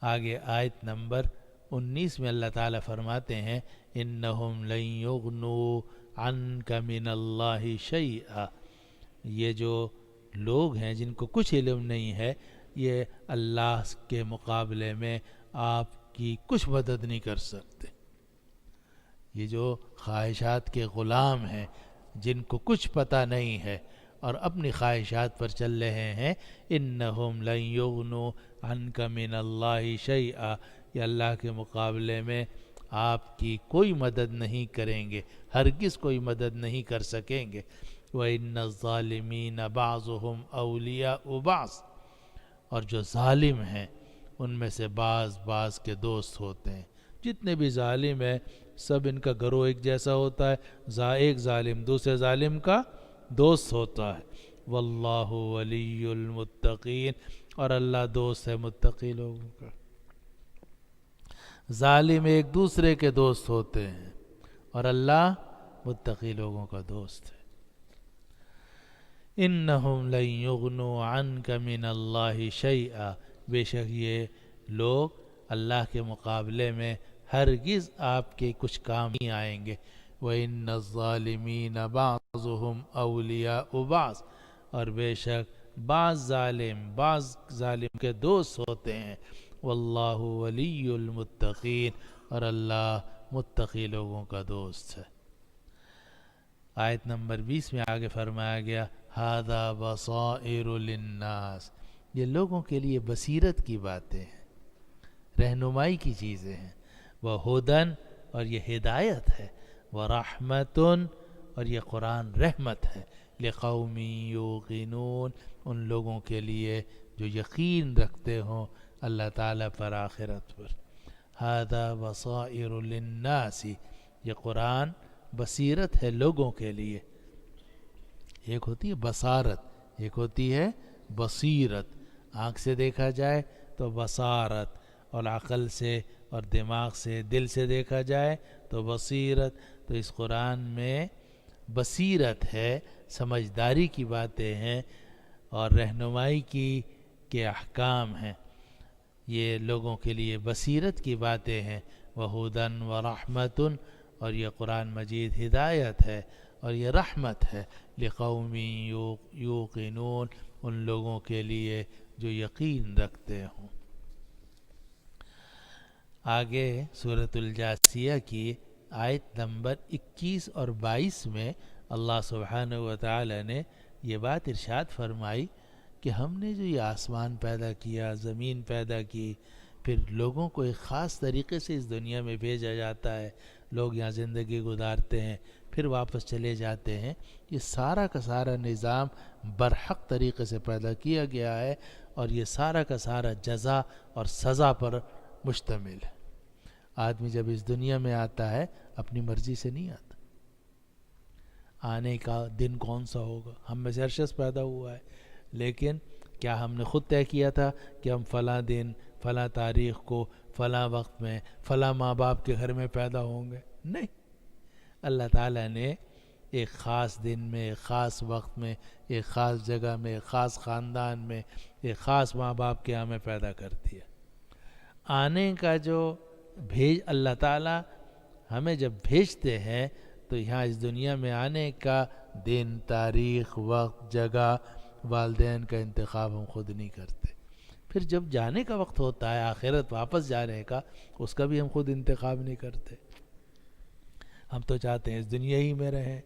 آگے آیت نمبر 19 میں اللہ تعالیٰ فرماتے ہیں انہم لن یغنوا عنک من اللہ شیئا، یہ جو لوگ ہیں جن کو کچھ علم نہیں ہے، یہ اللہ کے مقابلے میں آپ کی کچھ مدد نہیں کر سکتے۔ یہ جو خواہشات کے غلام ہیں جن کو کچھ پتہ نہیں ہے اور اپنی خواہشات پر چل رہے ہیں، انہم لن یغنوا عنک من اللہ شیئا، یہ اللہ کے مقابلے میں آپ کی کوئی مدد نہیں کریں گے، ہرگز کوئی مدد نہیں کر سکیں گے۔ وَإِنَّ الظَّالِمِينَ بَعْضُهُمْ أَوْلِيَاءُ بَعْضٍ، اور جو ظالم ہیں ان میں سے بعض کے دوست ہوتے ہیں۔ جتنے بھی ظالم ہیں سب ان کا گروہ ایک جیسا ہوتا ہے، ایک ظالم دوسرے ظالم کا دوست ہوتا ہے۔ واللہ ولی المتقین، اور اللہ دوست ہے متقی لوگوں کا۔ ظالم ایک دوسرے کے دوست ہوتے ہیں اور اللہ متقی لوگوں کا دوست ہے۔ انہم لن یغنوا عنک من اللہ شیئا، بے شک یہ لوگ اللہ کے مقابلے میں ہرگز آپ کے کچھ کام نہیں آئیں گے۔ وَإِنَّ الظَّالِمِينَ بَعْضُهُمْ أَوْلِيَاءُ بَعْضٍ، اور بے شک بعض ظالم کے دوست ہوتے ہیں۔ واللہ ولی المتقین، اور اللہ متقی لوگوں کا دوست ہے۔ آیت نمبر 20 میں آگے فرمایا گیا ھذا بصائر للناس، یہ لوگوں کے لیے بصیرت کی باتیں ہیں، رہنمائی کی چیزیں ہیں۔ وہدن، اور یہ ہدایت ہے۔ ورحمت، اور یہ قرآن رحمت ہے۔ لقوم یوقنون، ان لوگوں کے لیے جو یقین رکھتے ہوں اللہ تعالیٰ پر، آخرت پر۔ ھذا بصائر للناس، یہ قرآن بصیرت ہے لوگوں کے لیے۔ ایک ہوتی ہے بصارت، ایک ہوتی ہے بصیرت۔ آنکھ سے دیکھا جائے تو بصارت، اور عقل سے اور دماغ سے دل سے دیکھا جائے تو بصیرت۔ تو اس قرآن میں بصیرت ہے، سمجھداری کی باتیں ہیں اور رہنمائی کے احکام ہیں۔ یہ لوگوں کے لیے بصیرت کی باتیں ہیں۔ وہدن ورحمت، اور یہ قرآن مجید ہدایت ہے اور یہ رحمت ہے۔ لقوم یوقنون، ان لوگوں کے لیے جو یقین رکھتے ہوں۔ آگے سورۃ الجاثیہ کی آیت نمبر 21 اور 22 میں اللہ سبحانہ و تعالی نے یہ بات ارشاد فرمائی کہ ہم نے جو یہ آسمان پیدا کیا، زمین پیدا کی، پھر لوگوں کو ایک خاص طریقے سے اس دنیا میں بھیجا جاتا ہے، لوگ یہاں زندگی گزارتے ہیں پھر واپس چلے جاتے ہیں، یہ سارا کا سارا نظام برحق طریقے سے پیدا کیا گیا ہے، اور یہ سارا کا سارا جزا اور سزا پر مشتمل ہے۔ آدمی جب اس دنیا میں آتا ہے اپنی مرضی سے نہیں آتا۔ آنے کا دن کون سا ہوگا، ہم میں سے ہر شخص پیدا ہوا ہے، لیکن کیا ہم نے خود طے کیا تھا کہ ہم فلاں دن فلاں تاریخ کو فلاں وقت میں فلاں ماں باپ کے گھر میں پیدا ہوں گے؟ نہیں، اللہ تعالیٰ نے ایک خاص دن میں، ایک خاص وقت میں، ایک خاص جگہ میں، ایک خاص خاندان میں، ایک خاص ماں باپ کے ہمیں پیدا کر دیا۔ آنے کا جو اللہ تعالیٰ ہمیں جب بھیجتے ہیں تو یہاں اس دنیا میں آنے کا دن، تاریخ، وقت، جگہ، والدین کا انتخاب ہم خود نہیں کرتے۔ پھر جب جانے کا وقت ہوتا ہے آخرت واپس جانے کا، اس کا بھی ہم خود انتخاب نہیں کرتے۔ ہم تو چاہتے ہیں اس دنیا ہی میں رہیں۔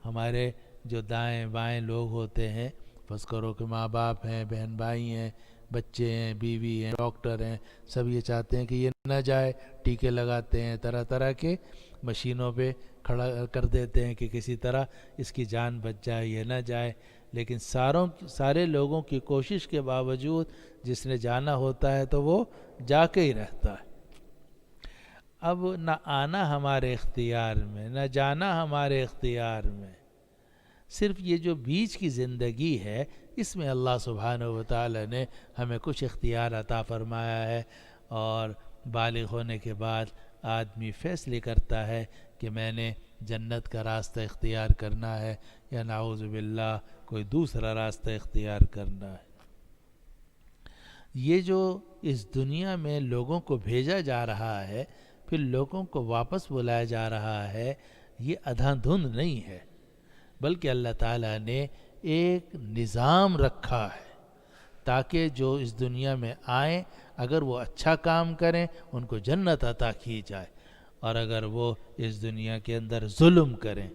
ہمارے جو دائیں بائیں لوگ ہوتے ہیں، فرض کرو کہ ماں باپ ہیں، بہن بھائی ہیں، بچے ہیں، بیوی ہیں، ڈاکٹر ہیں، سب یہ چاہتے ہیں کہ یہ نہ جائے، ٹیکے لگاتے ہیں، طرح طرح کے مشینوں پہ کھڑا کر دیتے ہیں کہ کسی طرح اس کی جان بچ جائے، یہ نہ جائے۔ لیکن سارے لوگوں کی کوشش کے باوجود جس نے جانا ہوتا ہے تو وہ جا کے ہی رہتا ہے۔ اب نہ آنا ہمارے اختیار میں، نہ جانا ہمارے اختیار میں، صرف یہ جو بیچ کی زندگی ہے اس میں اللہ سبحانہ و تعالی نے ہمیں کچھ اختیار عطا فرمایا ہے، اور بالغ ہونے کے بعد آدمی فیصلے کرتا ہے کہ میں نے جنت کا راستہ اختیار کرنا ہے یا نعوذ باللہ کوئی دوسرا راستہ اختیار کرنا ہے۔ یہ جو اس دنیا میں لوگوں کو بھیجا جا رہا ہے، پھر لوگوں کو واپس بلایا جا رہا ہے، یہ ادھا دھند نہیں ہے، بلکہ اللہ تعالیٰ نے ایک نظام رکھا ہے تاکہ جو اس دنیا میں آئیں اگر وہ اچھا کام کریں ان کو جنت عطا کی جائے، اور اگر وہ اس دنیا کے اندر ظلم کریں،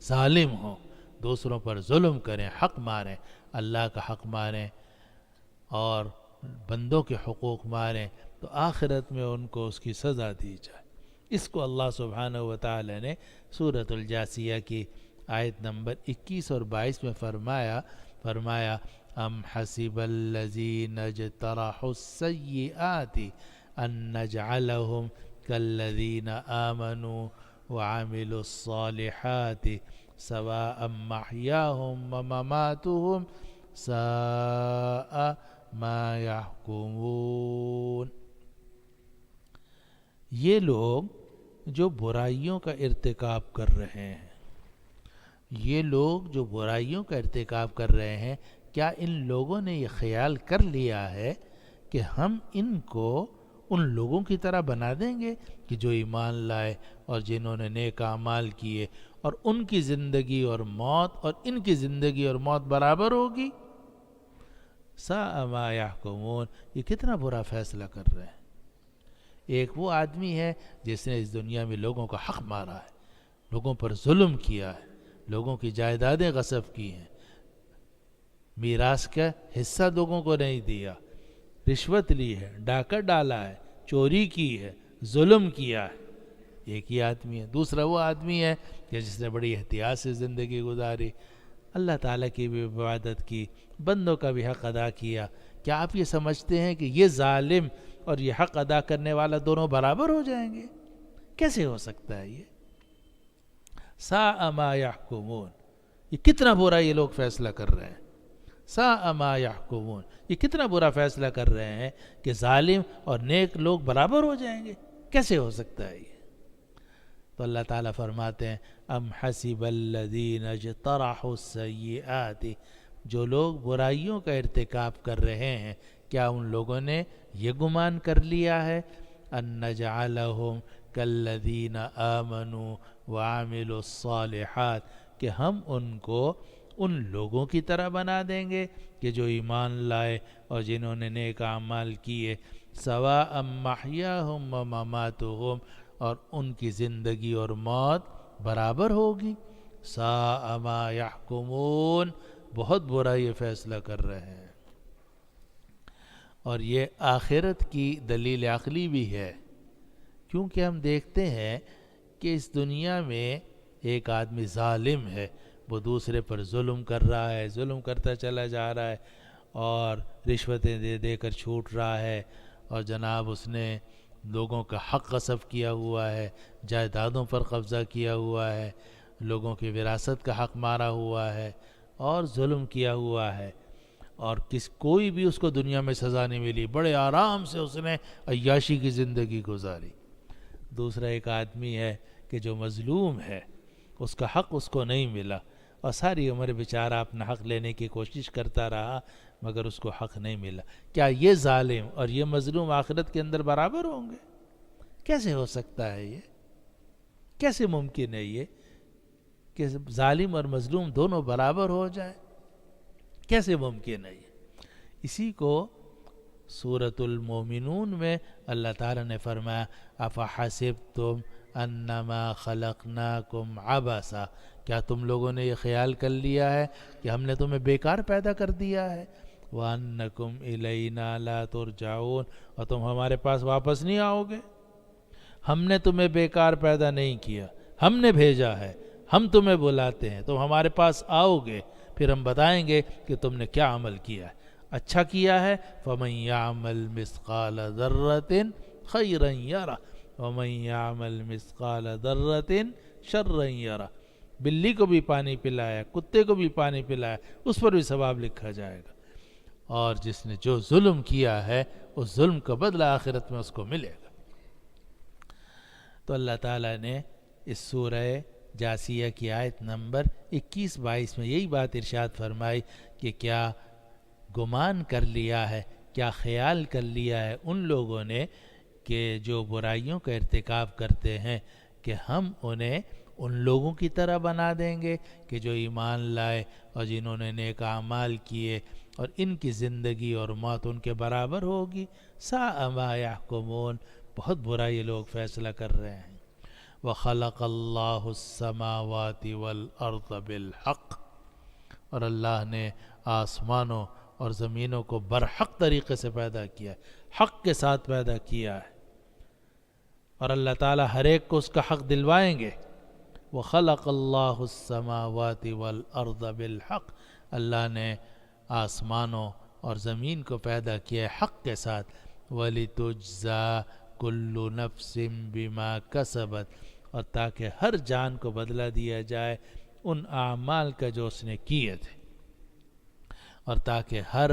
ظالم ہوں، دوسروں پر ظلم کریں، حق ماریں، اللہ کا حق ماریں اور بندوں کے حقوق ماریں، تو آخرت میں ان کو اس کی سزا دی جائے۔ اس کو اللہ سبحانہ و تعالی نے سورۃ الجاثیہ کی آیت نمبر 21 اور 22 میں فرمایا ام حسب الذین اجترحوا السیئات ان نجعلهم كالذین آمنوا وعملوا الصالحات سواء محیاهم ومماتهم ساء ما يحکمون۔ یہ لوگ جو برائیوں کا ارتکاب کر رہے ہیں، یہ لوگ جو برائیوں کا ارتکاب کر رہے ہیں، کیا ان لوگوں نے یہ خیال کر لیا ہے کہ ہم ان کو ان لوگوں کی طرح بنا دیں گے کہ جو ایمان لائے اور جنہوں نے نیک اعمال کیے، اور ان کی زندگی اور موت اور ان کی زندگی اور موت برابر ہوگی؟ ساء ما یحکمون، یہ کتنا برا فیصلہ کر رہے ہیں۔ ایک وہ آدمی ہے جس نے اس دنیا میں لوگوں کا حق مارا ہے، لوگوں پر ظلم کیا ہے، لوگوں کی جائیدادیں غصب کی ہیں، میراث کا حصہ لوگوں کو نہیں دیا، رشوت لی ہے، ڈاکہ ڈالا ہے، چوری کی ہے، ظلم کیا ہے، ایک ہی آدمی ہے۔ دوسرا وہ آدمی ہے کہ جس نے بڑی احتیاط سے زندگی گزاری، اللہ تعالیٰ کی بھی عبادت کی، بندوں کا بھی حق ادا کیا۔ کیا آپ یہ سمجھتے ہیں کہ یہ ظالم اور یہ حق ادا کرنے والا دونوں برابر ہو جائیں گے؟ کیسے ہو سکتا ہے یہ؟ ساء ما یحکمون، یہ کتنا برا یہ لوگ فیصلہ کر رہے ہیں۔ ساء ما یحکمون، یہ کتنا برا فیصلہ کر رہے ہیں کہ ظالم اور نیک لوگ برابر ہو جائیں گے؟ کیسے ہو سکتا ہے یہ؟ تو اللہ تعالیٰ فرماتے ہیں ام حسب الذین اجترحوا السیئات، جو لوگ برائیوں کا ارتکاب کر رہے ہیں، کیا ان لوگوں نے یہ گمان کر لیا ہے ان نجعلہم کالذین آمنوا وعملوا الصالحات، کہ ہم ان کو ان لوگوں کی طرح بنا دیں گے کہ جو ایمان لائے اور جنہوں نے نیک اعمال کیے، سواء محیاہم ومماتہم، اور ان کی زندگی اور موت برابر ہوگی۔ ساء ما یحکمون، بہت برا یہ فیصلہ کر رہے ہیں۔ اور یہ آخرت کی دلیل عقلی بھی ہے، کیونکہ ہم دیکھتے ہیں کہ اس دنیا میں ایک آدمی ظالم ہے، وہ دوسرے پر ظلم کر رہا ہے، ظلم کرتا چلا جا رہا ہے، اور رشوتیں دے دے کر چھوٹ رہا ہے، اور جناب اس نے لوگوں کا حق غصب کیا ہوا ہے، جائیدادوں پر قبضہ کیا ہوا ہے، لوگوں کی وراثت کا حق مارا ہوا ہے اور ظلم کیا ہوا ہے، اور کوئی بھی اس کو دنیا میں سزا نہیں ملی، بڑے آرام سے اس نے عیاشی کی زندگی گزاری۔ دوسرا ایک آدمی ہے کہ جو مظلوم ہے، اس کا حق اس کو نہیں ملا، اور ساری عمر بیچارہ اپنا حق لینے کی کوشش کرتا رہا مگر اس کو حق نہیں ملا۔ کیا یہ ظالم اور یہ مظلوم آخرت کے اندر برابر ہوں گے؟ کیسے ہو سکتا ہے یہ؟ کیسے ممکن ہے یہ کہ ظالم اور مظلوم دونوں برابر ہو جائیں؟ کیسے ممکن ہے یہ؟ اسی کو سورۃ المومنون میں اللہ تعالیٰ نے فرمایا افحسبتم انما خلقناکم عبثا، کیا تم لوگوں نے یہ خیال کر لیا ہے کہ ہم نے تمہیں بیکار پیدا کر دیا ہے؟ وَأَنَّكُمْ إِلَيْنَا لَا تُرْجَعُونَ، اور تم ہمارے پاس واپس نہیں آؤ گے۔ ہم نے تمہیں بیکار پیدا نہیں کیا، ہم نے بھیجا ہے، ہم تمہیں بلاتے ہیں، تم ہمارے پاس آؤ گے، پھر ہم بتائیں گے کہ تم نے کیا عمل کیا ہے۔ اچھا کیا ہے فَمَن يَعْمَلْ مِثْقَالَ ذَرَّةٍ خَيْرًا يَرَهُ، وَمَن يَعْمَلْ مِثْقَالَ ذَرَّةٍ شَرًّا يَرَهُ، بلی کو بھی پانی پلایا، کتے کو بھی پانی پلایا، اس پر بھی ثواب لکھا جائے گا۔ اور جس نے جو ظلم کیا ہے اس ظلم کا بدلہ آخرت میں اس کو ملے گا۔ تو اللہ تعالیٰ نے اس سورہ جاسیہ کی آیت نمبر 21-22 میں یہی بات ارشاد فرمائی کہ کیا گمان کر لیا ہے، کیا خیال کر لیا ہے ان لوگوں نے کہ جو برائیوں کا ارتکاب کرتے ہیں کہ ہم انہیں ان لوگوں کی طرح بنا دیں گے کہ جو ایمان لائے اور جنہوں نے نیک اعمال کیے اور ان کی زندگی اور موت ان کے برابر ہوگی۔ ساء ما یحکمون، بہت برا یہ لوگ فیصلہ کر رہے ہیں۔ وَخَلَقَ اللَّهُ السَّمَاوَاتِ وَالْأَرْضَ بِالْحَقِّ، اور اللہ نے آسمانوں اور زمینوں کو برحق طریقے سے پیدا کیا ہے، حق کے ساتھ پیدا کیا ہے، اور اللہ تعالیٰ ہر ایک کو اس کا حق دلوائیں گے۔ وَخَلَقَ اللَّهُ السَّمَاوَاتِ وَالْأَرْضَ بِالْحَقِّ، اللہ نے آسمانوں اور زمین کو پیدا کیا ہے حق کے ساتھ۔ وَلِتُجْزَى كُلُّ نَفْسٍ بِمَا كَسَبَتْ، اور تاکہ ہر جان کو بدلہ دیا جائے ان اعمال کا جو اس نے کیے تھے، اور تاکہ ہر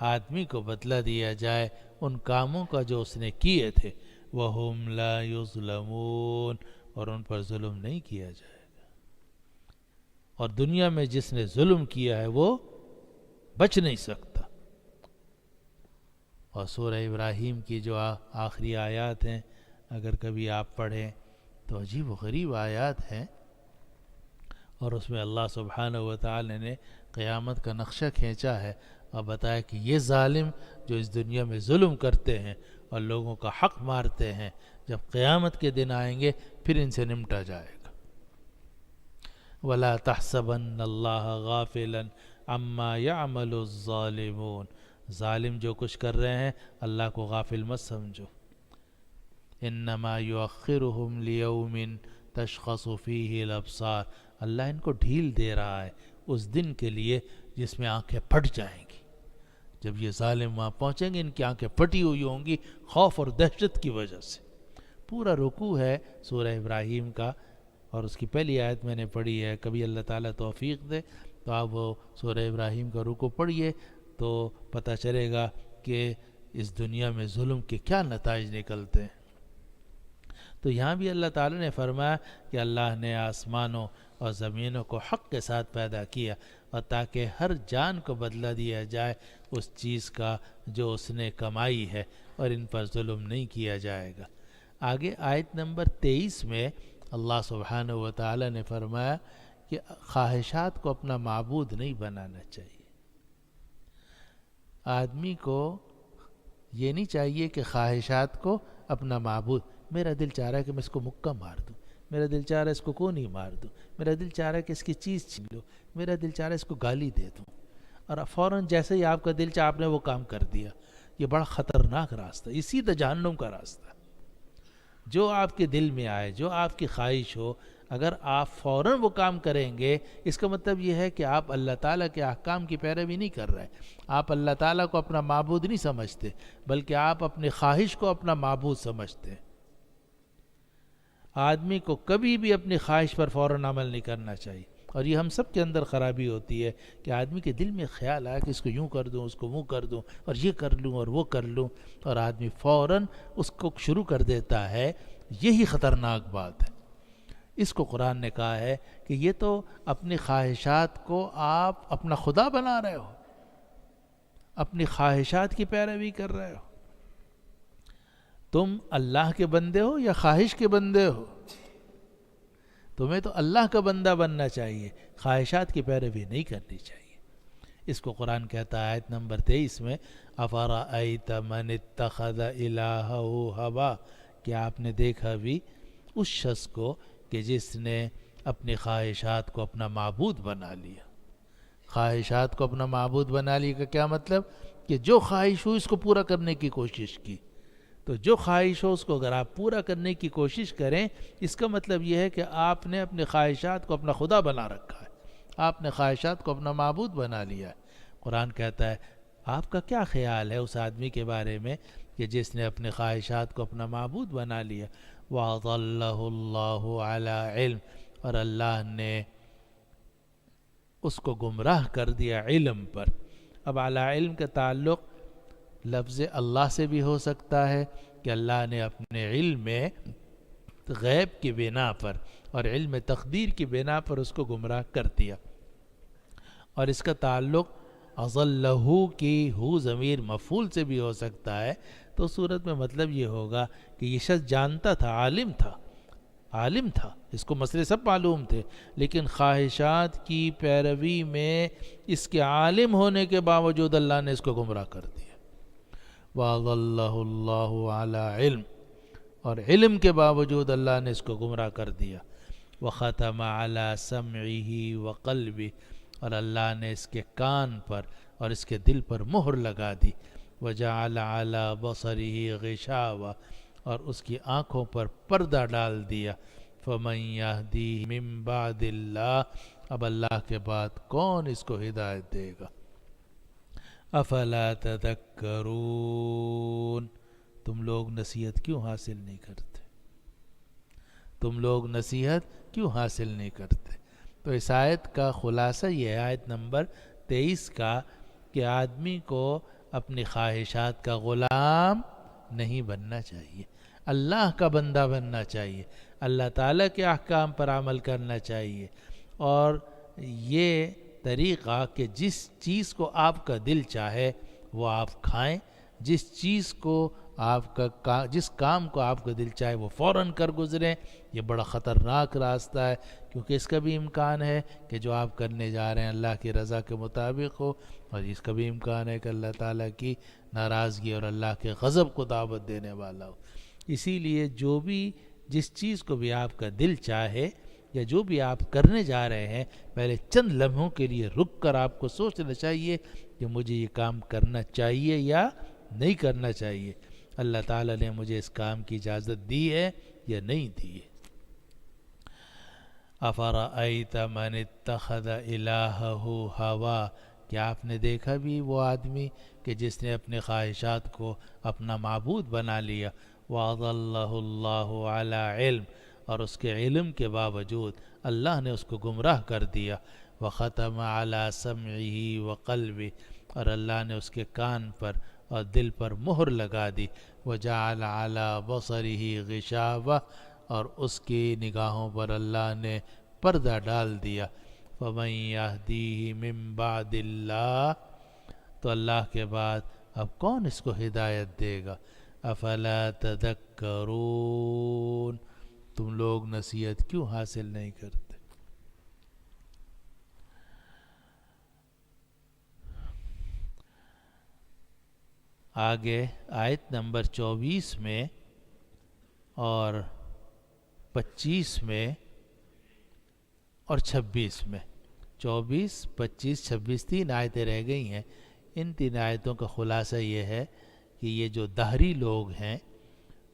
آدمی کو بدلہ دیا جائے ان کاموں کا جو اس نے کیے تھے۔ وَهُمْ لَا يُظْلَمُونَ، اور ان پر ظلم نہیں کیا جائے گا۔ اور دنیا میں جس نے ظلم کیا ہے وہ بچ نہیں سکتا۔ اور سورہ ابراہیم کی جو آخری آیات ہیں اگر کبھی آپ پڑھیں تو عجیب و غریب آیات ہیں، اور اس میں اللہ سبحانہ و تعالی نے قیامت کا نقشہ کھینچا ہے اور بتایا کہ یہ ظالم جو اس دنیا میں ظلم کرتے ہیں اور لوگوں کا حق مارتے ہیں، جب قیامت کے دن آئیں گے پھر ان سے نمٹا جائے گا۔ وَلَا تَحْسَبَنَّ اللَّهَ غَافِلًا عَمَّا يَعْمَلُ الظَّالِمُونَ، ظالم جو کچھ کر رہے ہیں اللہ کو غافل مت سمجھو۔ إِنَّمَا يُؤَخِّرُهُمْ لِيَوْمٍ تَشْخَصُ فِيهِ الْأَبْصَارُ، اللہ ان کو ڈھیل دے رہا ہے اس دن کے لیے جس میں آنکھیں پھٹ جائیں گی۔ جب یہ ظالم وہاں پہنچیں گے ان کی آنکھیں پھٹی ہوئی ہوں گی خوف اور دہشت کی وجہ سے۔ پورا رکوع ہے سورہ ابراہیم کا، اور اس کی پہلی آیت میں نے پڑھی ہے، کبھی اللہ تعالیٰ توفیق دے تو آپ وہ سورہ ابراہیم کا رکوع پڑھیے تو پتہ چلے گا کہ اس دنیا میں ظلم کے کیا نتائج نکلتے ہیں۔ تو یہاں بھی اللہ تعالیٰ نے فرمایا کہ اللہ نے آسمانوں اور زمینوں کو حق کے ساتھ پیدا کیا، اور تاکہ ہر جان کو بدلہ دیا جائے اس چیز کا جو اس نے کمائی ہے، اور ان پر ظلم نہیں کیا جائے گا۔ آگے آیت نمبر 23 میں اللہ سبحانہ و تعالی نے فرمایا کہ خواہشات کو اپنا معبود نہیں بنانا چاہیے۔ آدمی کو یہ نہیں چاہیے کہ خواہشات کو اپنا معبود، میرا دل چاہ رہا ہے کہ میں اس کو مکہ مار دوں، میرا دل چاہ رہا ہے اس کو کونی مار دوں، میرا دل چاہ رہا ہے کہ اس کی چیز چھین لو، میرا دل چاہ رہا ہے اس کو گالی دے دوں، اور فوراً جیسے ہی آپ کا دل چاہ آپ نے وہ کام کر دیا۔ یہ بڑا خطرناک راستہ، یہ سیدھا جہنم کا راستہ۔ جو آپ کے دل میں آئے، جو آپ کی خواہش ہو، اگر آپ فوراً وہ کام کریں گے اس کا مطلب یہ ہے کہ آپ اللہ تعالیٰ کے احکام کی پیروی نہیں کر رہے، آپ اللہ تعالیٰ کو اپنا معبود نہیں سمجھتے، بلکہ آپ اپنی خواہش کو اپنا معبود سمجھتے ہیں۔ آدمی کو کبھی بھی اپنی خواہش پر فوراً عمل نہیں کرنا چاہیے، اور یہ ہم سب کے اندر خرابی ہوتی ہے کہ آدمی کے دل میں خیال آیا کہ اس کو یوں کر دوں، اس کو وہ کر دوں، اور یہ کر لوں اور وہ کر لوں، اور آدمی فوراً اس کو شروع کر دیتا ہے۔ یہی خطرناک بات ہے۔ اس کو قرآن نے کہا ہے کہ یہ تو اپنی خواہشات کو آپ اپنا خدا بنا رہے ہو، اپنی خواہشات کی پیروی کر رہے ہو۔ تم اللہ کے بندے ہو یا خواہش کے بندے ہو؟ تمہیں تو اللہ کا بندہ بننا چاہیے، خواہشات کی پیروی نہیں کرنی چاہیے۔ اس کو قرآن کہتا ہے آیت نمبر 23 میں، أَفَرَأَيْتَ مَنِ اتَّخَذَ إِلَٰهَهُ هَوَاهُ، کہ آپ نے دیکھا بھی اس شخص کو کہ جس نے اپنی خواہشات کو اپنا معبود بنا لیا۔ خواہشات کو اپنا معبود بنا لیا کا کیا مطلب؟ کہ جو خواہش ہو اس کو پورا کرنے کی کوشش کی۔ تو جو خواہش ہو اس کو اگر آپ پورا کرنے کی کوشش کریں، اس کا مطلب یہ ہے کہ آپ نے اپنے خواہشات کو اپنا خدا بنا رکھا ہے، آپ نے خواہشات کو اپنا معبود بنا لیا ہے۔ قرآن کہتا ہے آپ کا کیا خیال ہے اس آدمی کے بارے میں کہ جس نے اپنے خواہشات کو اپنا معبود بنا لیا؟ وَأَضَلَّهُ اللَّهُ عَلَى عِلْمٍ، اور اللہ نے اس کو گمراہ کر دیا علم پر۔ اب اعلی علم کا تعلق لفظ اللہ سے بھی ہو سکتا ہے کہ اللہ نے اپنے علم میں غیب کی بنا پر اور علم تقدیر کی بنا پر اس کو گمراہ کر دیا، اور اس کا تعلق اضلہ کی ہو ضمیر مفعول سے بھی ہو سکتا ہے۔ تو صورت میں مطلب یہ ہوگا کہ یہ شخص جانتا تھا، عالم تھا، اس کو مسئلے سب معلوم تھے، لیکن خواہشات کی پیروی میں اس کے عالم ہونے کے باوجود اللہ نے اس کو گمراہ کر دیا۔ وَأَضَلَّهُ اللَّهُ عَلَى عِلْمٍ، اور علم کے باوجود اللہ نے اس کو گمراہ کر دیا۔ وَخَتَمَ عَلَى سَمْعِهِ وَقَلْبِهِ، اور اللہ نے اس کے کان پر اور اس کے دل پر مہر لگا دی۔ وَجَعَلَ عَلَى بَصَرِهِ غِشَاوَةً، اور اس کی آنکھوں پر پردہ ڈال دیا۔ فَمَن يَهْدِيهِ مِن بَعْدِ اللَّهِ، اب اللہ کے بعد کون اس کو ہدایت دے گا؟ افلا تذکرون، تم لوگ نصیحت کیوں حاصل نہیں کرتے؟ تم لوگ نصیحت کیوں حاصل نہیں کرتے؟ تو اس آیت کا خلاصہ یہ ہے، آیت نمبر 23 کا، کہ آدمی کو اپنی خواہشات کا غلام نہیں بننا چاہیے، اللہ کا بندہ بننا چاہیے، اللہ تعالیٰ کے احکام پر عمل کرنا چاہیے، اور یہ طریقہ کہ جس چیز کو آپ کا دل چاہے وہ آپ کھائیں، جس چیز کو جس کام کو آپ کا دل چاہے وہ فوراً کر گزریں، یہ بڑا خطرناک راستہ ہے، کیونکہ اس کا بھی امکان ہے کہ جو آپ کرنے جا رہے ہیں اللہ کی رضا کے مطابق ہو، اور اس کا بھی امکان ہے کہ اللہ تعالیٰ کی ناراضگی اور اللہ کے غضب کو دعوت دینے والا ہو۔ اسی لیے جس چیز کو بھی آپ کا دل چاہے یا جو بھی آپ کرنے جا رہے ہیں، پہلے چند لمحوں کے لیے رک کر آپ کو سوچنا چاہیے کہ مجھے یہ کام کرنا چاہیے یا نہیں کرنا چاہیے، اللہ تعالیٰ نے مجھے اس کام کی اجازت دی ہے یا نہیں دی ہے۔ أَفَرَأَيْتَ مَنِ اتَّخَذَ إِلَٰهَهُ هَوَاهُ، کیا آپ نے دیکھا بھی وہ آدمی کہ جس نے اپنے خواہشات کو اپنا معبود بنا لیا؟ وَأَضَلَّهُ اللَّهُ عَلَى عِلْمٍ، اور اس کے علم کے باوجود اللہ نے اس کو گمراہ کر دیا۔ وَخَتَمَ عَلَى سَمْعِهِ وَقَلْبِهِ، اور اللہ نے اس کے کان پر اور دل پر مہر لگا دی۔ وَجَعَلَ عَلَى بَصَرِهِ غِشَاوَةً، اور اس کی نگاہوں پر اللہ نے پردہ ڈال دیا۔ فَمَن يَهْدِيهِ مِن بَعْدِ اللَّهِ، تو اللہ کے بعد اب کون اس کو ہدایت دے گا؟ افلا تذکرون، تم لوگ نصیحت کیوں حاصل نہیں کرتے؟ آگے آیت نمبر 24 میں اور 25 میں اور 26 میں، 24، 25، 26 تین آیتیں رہ گئی ہیں۔ ان تین آیتوں کا خلاصہ یہ ہے کہ یہ جو دہری لوگ ہیں،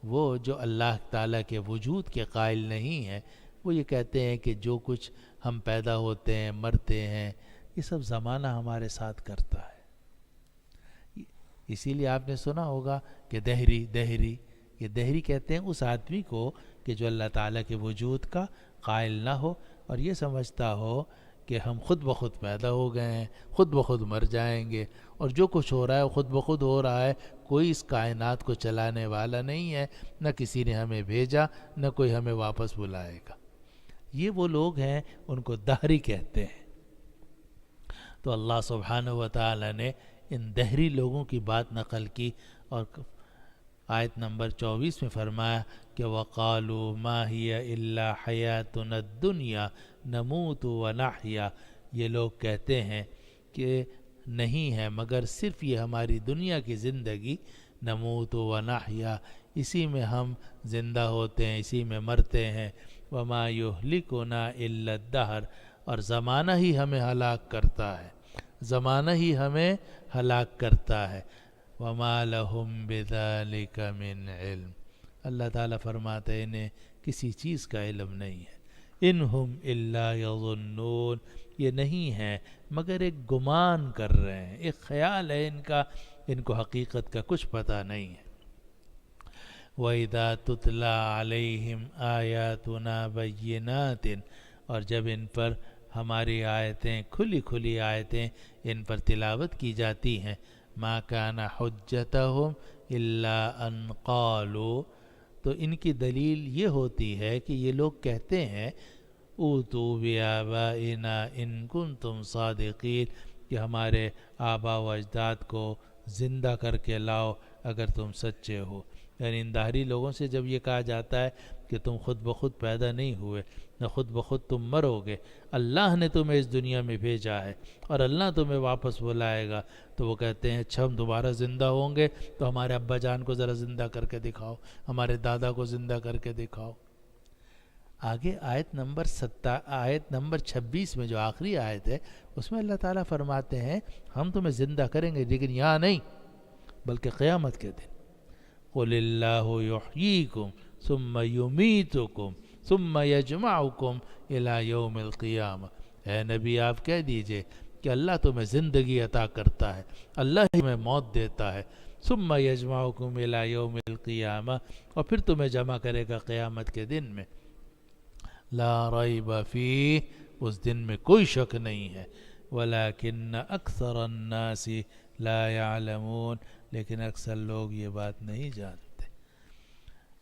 وہ جو اللہ تعالیٰ کے وجود کے قائل نہیں ہیں، وہ یہ کہتے ہیں کہ جو کچھ ہم پیدا ہوتے ہیں، مرتے ہیں، یہ سب زمانہ ہمارے ساتھ کرتا ہے۔ اسی لیے آپ نے سنا ہوگا کہ دہری یہ دہری کہتے ہیں اس آدمی کو کہ جو اللہ تعالیٰ کے وجود کا قائل نہ ہو اور یہ سمجھتا ہو کہ ہم خود بخود پیدا ہو گئے ہیں، خود بخود مر جائیں گے، اور جو کچھ ہو رہا ہے وہ خود بخود ہو رہا ہے، کوئی اس کائنات کو چلانے والا نہیں ہے، نہ کسی نے ہمیں بھیجا، نہ کوئی ہمیں واپس بلائے گا۔ یہ وہ لوگ ہیں، ان کو دہری کہتے ہیں۔ تو اللہ سبحانہ و تعالیٰ نے ان دہری لوگوں کی بات نقل کی، اور آیت نمبر 24 میں فرمایا کہ وَقَالُوا مَا هِيَ إِلَّا حَيَاتُنَا الدُّنْيَا نَمُوتُ وَنَحْيَا، یہ لوگ کہتے ہیں کہ نہیں ہے مگر صرف یہ ہماری دنیا کی زندگی، نموت ونحیا، اسی میں ہم زندہ ہوتے ہیں، اسی میں مرتے ہیں، وما یہلکنا الا الدہر، اور زمانہ ہی ہمیں ہلاک کرتا ہے، زمانہ ہی ہمیں ہلاک کرتا ہے، وما لہم بذالک من علم، اللہ تعالیٰ فرماتے ہیں انہیں کسی چیز کا علم نہیں ہے، انہم الا یظنون، یہ نہیں ہے مگر ایک گمان کر رہے ہیں، ایک خیال ہے ان کا، ان کو حقیقت کا کچھ پتہ نہیں ہے۔ وَإِذَا تُتْلَى عَلَيْهِمْ آيَاتُنَا بَيِّنَاتٍ، اور جب ان پر ہماری آیتیں کھلی کھلی آیتیں ان پر تلاوت کی جاتی ہیں، مَا كَانَ حُجَّتَهُمْ إِلَّا أَن قَالُوا، تو ان کی دلیل یہ ہوتی ہے کہ یہ لوگ کہتے ہیں اوتوا بآبائنا ان کنتم صادقین، کہ ہمارے آبا و اجداد کو زندہ کر کے لاؤ اگر تم سچے ہو۔ یعنی ان دہری لوگوں سے جب یہ کہا جاتا ہے کہ تم خود بخود پیدا نہیں ہوئے، نہ خود بخود تم مرو گے، اللہ نے تمہیں اس دنیا میں بھیجا ہے اور اللہ تمہیں واپس بلائے گا، تو وہ کہتے ہیں اچھا ہم دوبارہ زندہ ہوں گے تو ہمارے ابا جان کو ذرا زندہ کر کے دکھاؤ، ہمارے دادا کو زندہ کر کے دکھاؤ۔ آگے آیت نمبر 26 میں جو آخری آیت ہے اس میں اللہ تعالیٰ فرماتے ہیں ہم تمہیں زندہ کریں گے، لیکن یہاں نہیں بلکہ قیامت کے دن۔ قُلِ اللَّهُ يُحْيِيكُمْ ثُمَّ يُمِيتُكُمْ ثُمَّ يَجْمَعُكُمْ إِلَى يَوْمِ الْقِيَامَةِ، اے نبی آپ کہہ دیجئے کہ اللہ تمہیں زندگی عطا کرتا ہے، اللہ ہی میں موت دیتا ہے، ثُمَّ يَجْمَعُكُمْ إِلَى يَوْمِ الْقِيَامَةِ، اور پھر تمہیں جمع کرے گا قیامت کے دن میں۔ لا ریب فیہ، اس دن میں کوئی شک نہیں ہے، ولیکن اکثر الناس لا یعلمون، لیکن اکثر لوگ یہ بات نہیں جانتے۔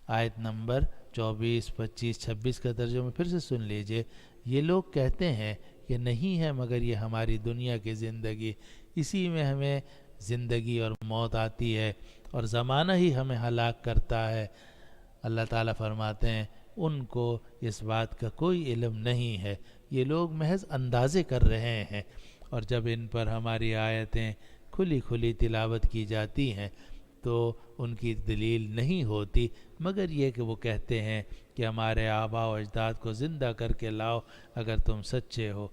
آیت نمبر 24، 25، 26 کا ترجمہ پھر سے سن لیجئے۔ یہ لوگ کہتے ہیں کہ نہیں ہے مگر یہ ہماری دنیا کی زندگی، اسی میں ہمیں زندگی اور موت آتی ہے اور زمانہ ہی ہمیں ہلاک کرتا ہے۔ اللہ تعالیٰ فرماتے ہیں ان کو اس بات کا کوئی علم نہیں ہے، یہ لوگ محض اندازے کر رہے ہیں، اور جب ان پر ہماری آیتیں کھلی کھلی تلاوت کی جاتی ہیں تو ان کی دلیل نہیں ہوتی مگر یہ کہ وہ کہتے ہیں کہ ہمارے آبا و اجداد کو زندہ کر کے لاؤ اگر تم سچے ہو۔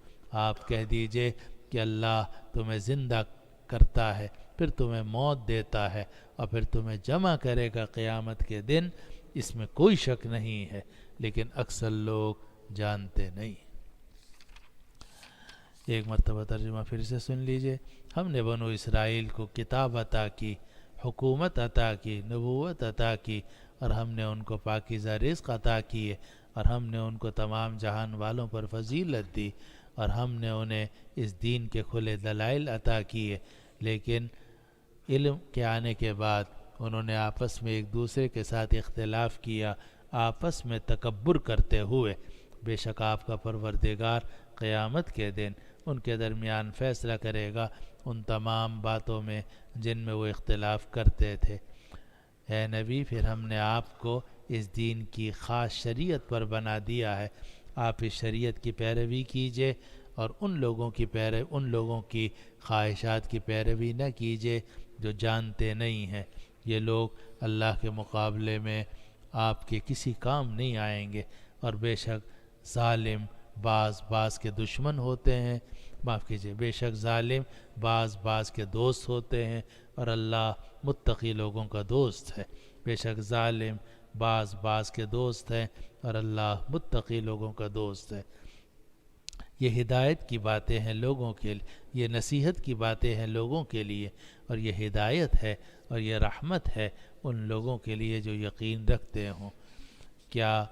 آپ کہہ دیجئے کہ اللہ تمہیں زندہ کرتا ہے، پھر تمہیں موت دیتا ہے اور پھر تمہیں جمع کرے گا قیامت کے دن، اس میں کوئی شک نہیں ہے، لیکن اکثر لوگ جانتے نہیں۔ ایک مرتبہ ترجمہ پھر سے سن لیجئے۔ ہم نے بنو اسرائیل کو کتاب عطا کی، حکومت عطا کی، نبوت عطا کی، اور ہم نے ان کو پاکیزہ رزق عطا کیے، اور ہم نے ان کو تمام جہان والوں پر فضیلت دی، اور ہم نے انہیں اس دین کے کھلے دلائل عطا کیے، لیکن علم کے آنے کے بعد انہوں نے آپس میں ایک دوسرے کے ساتھ اختلاف کیا، آپس میں تکبر کرتے ہوئے۔ بے شک آپ کا پروردگار قیامت کے دن ان کے درمیان فیصلہ کرے گا ان تمام باتوں میں جن میں وہ اختلاف کرتے تھے۔ اے نبی، پھر ہم نے آپ کو اس دین کی خاص شریعت پر بنا دیا ہے، آپ اس شریعت کی پیروی کیجئے اور ان لوگوں کی خواہشات کی پیروی نہ کیجئے جو جانتے نہیں ہیں۔ یہ لوگ اللہ کے مقابلے میں آپ کے کسی کام نہیں آئیں گے، اور بے شک ظالم بعض کے دشمن ہوتے ہیں، بے شک ظالم بعض کے دوست ہوتے ہیں، اور اللہ متقی لوگوں کا دوست ہے۔ بے شک ظالم بعض کے دوست ہیں اور اللہ متقی لوگوں کا دوست ہے۔ یہ ہدایت کی باتیں ہیں لوگوں کے لیے، یہ نصیحت کی باتیں ہیں لوگوں کے لیے، اور یہ ہدایت ہے اور یہ رحمت ہے ان لوگوں کے لیے جو یقین رکھتے ہوں۔ کیا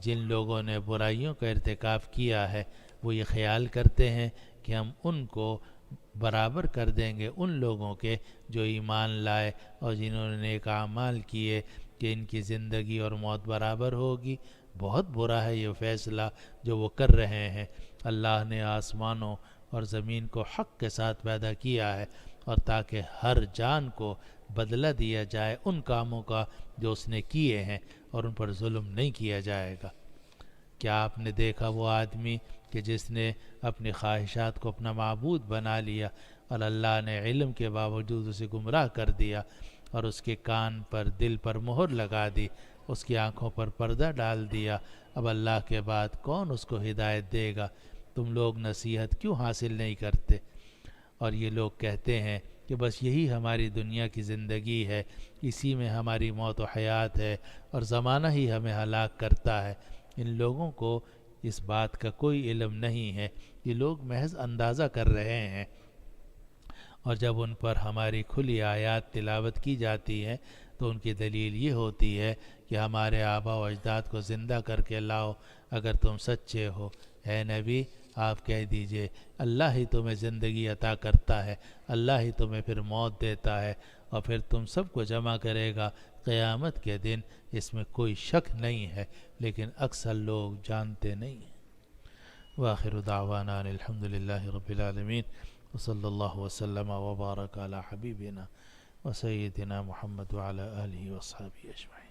جن لوگوں نے برائیوں کا ارتکاب کیا ہے وہ یہ خیال کرتے ہیں کہ ہم ان کو برابر کر دیں گے ان لوگوں کے جو ایمان لائے اور جنہوں نے نیک اعمال کیے، کہ ان کی زندگی اور موت برابر ہوگی؟ بہت برا ہے یہ فیصلہ جو وہ کر رہے ہیں۔ اللہ نے آسمانوں اور زمین کو حق کے ساتھ پیدا کیا ہے، اور تاکہ ہر جان کو بدلہ دیا جائے ان کاموں کا جو اس نے کیے ہیں، اور ان پر ظلم نہیں کیا جائے گا۔ کیا آپ نے دیکھا وہ آدمی کہ جس نے اپنی خواہشات کو اپنا معبود بنا لیا، اور اللہ نے علم کے باوجود اسے گمراہ کر دیا، اور اس کے کان پر دل پر مہر لگا دی، اس کی آنکھوں پر پردہ ڈال دیا؟ اب اللہ کے بعد کون اس کو ہدایت دے گا؟ تم لوگ نصیحت کیوں حاصل نہیں کرتے؟ اور یہ لوگ کہتے ہیں کہ بس یہی ہماری دنیا کی زندگی ہے، اسی میں ہماری موت و حیات ہے، اور زمانہ ہی ہمیں ہلاک کرتا ہے۔ ان لوگوں کو اس بات کا کوئی علم نہیں ہے، یہ لوگ محض اندازہ کر رہے ہیں۔ اور جب ان پر ہماری کھلی آیات تلاوت کی جاتی ہیں تو ان کی دلیل یہ ہوتی ہے کہ ہمارے آبا و اجداد کو زندہ کر کے لاؤ اگر تم سچے ہو۔ اے نبی آپ کہہ دیجئے اللہ ہی تمہیں زندگی عطا کرتا ہے، اللہ ہی تمہیں پھر موت دیتا ہے اور پھر تم سب کو جمع کرے گا قیامت کے دن، اس میں کوئی شک نہیں ہے، لیکن اکثر لوگ جانتے نہیں ہیں۔ وآخر دعوانا الحمدللہ رب العالمین وصلی اللہ وسلم وبارک علی حبیبنا وسیدنا محمد وعلی آلہ وصحبہ اجمعین۔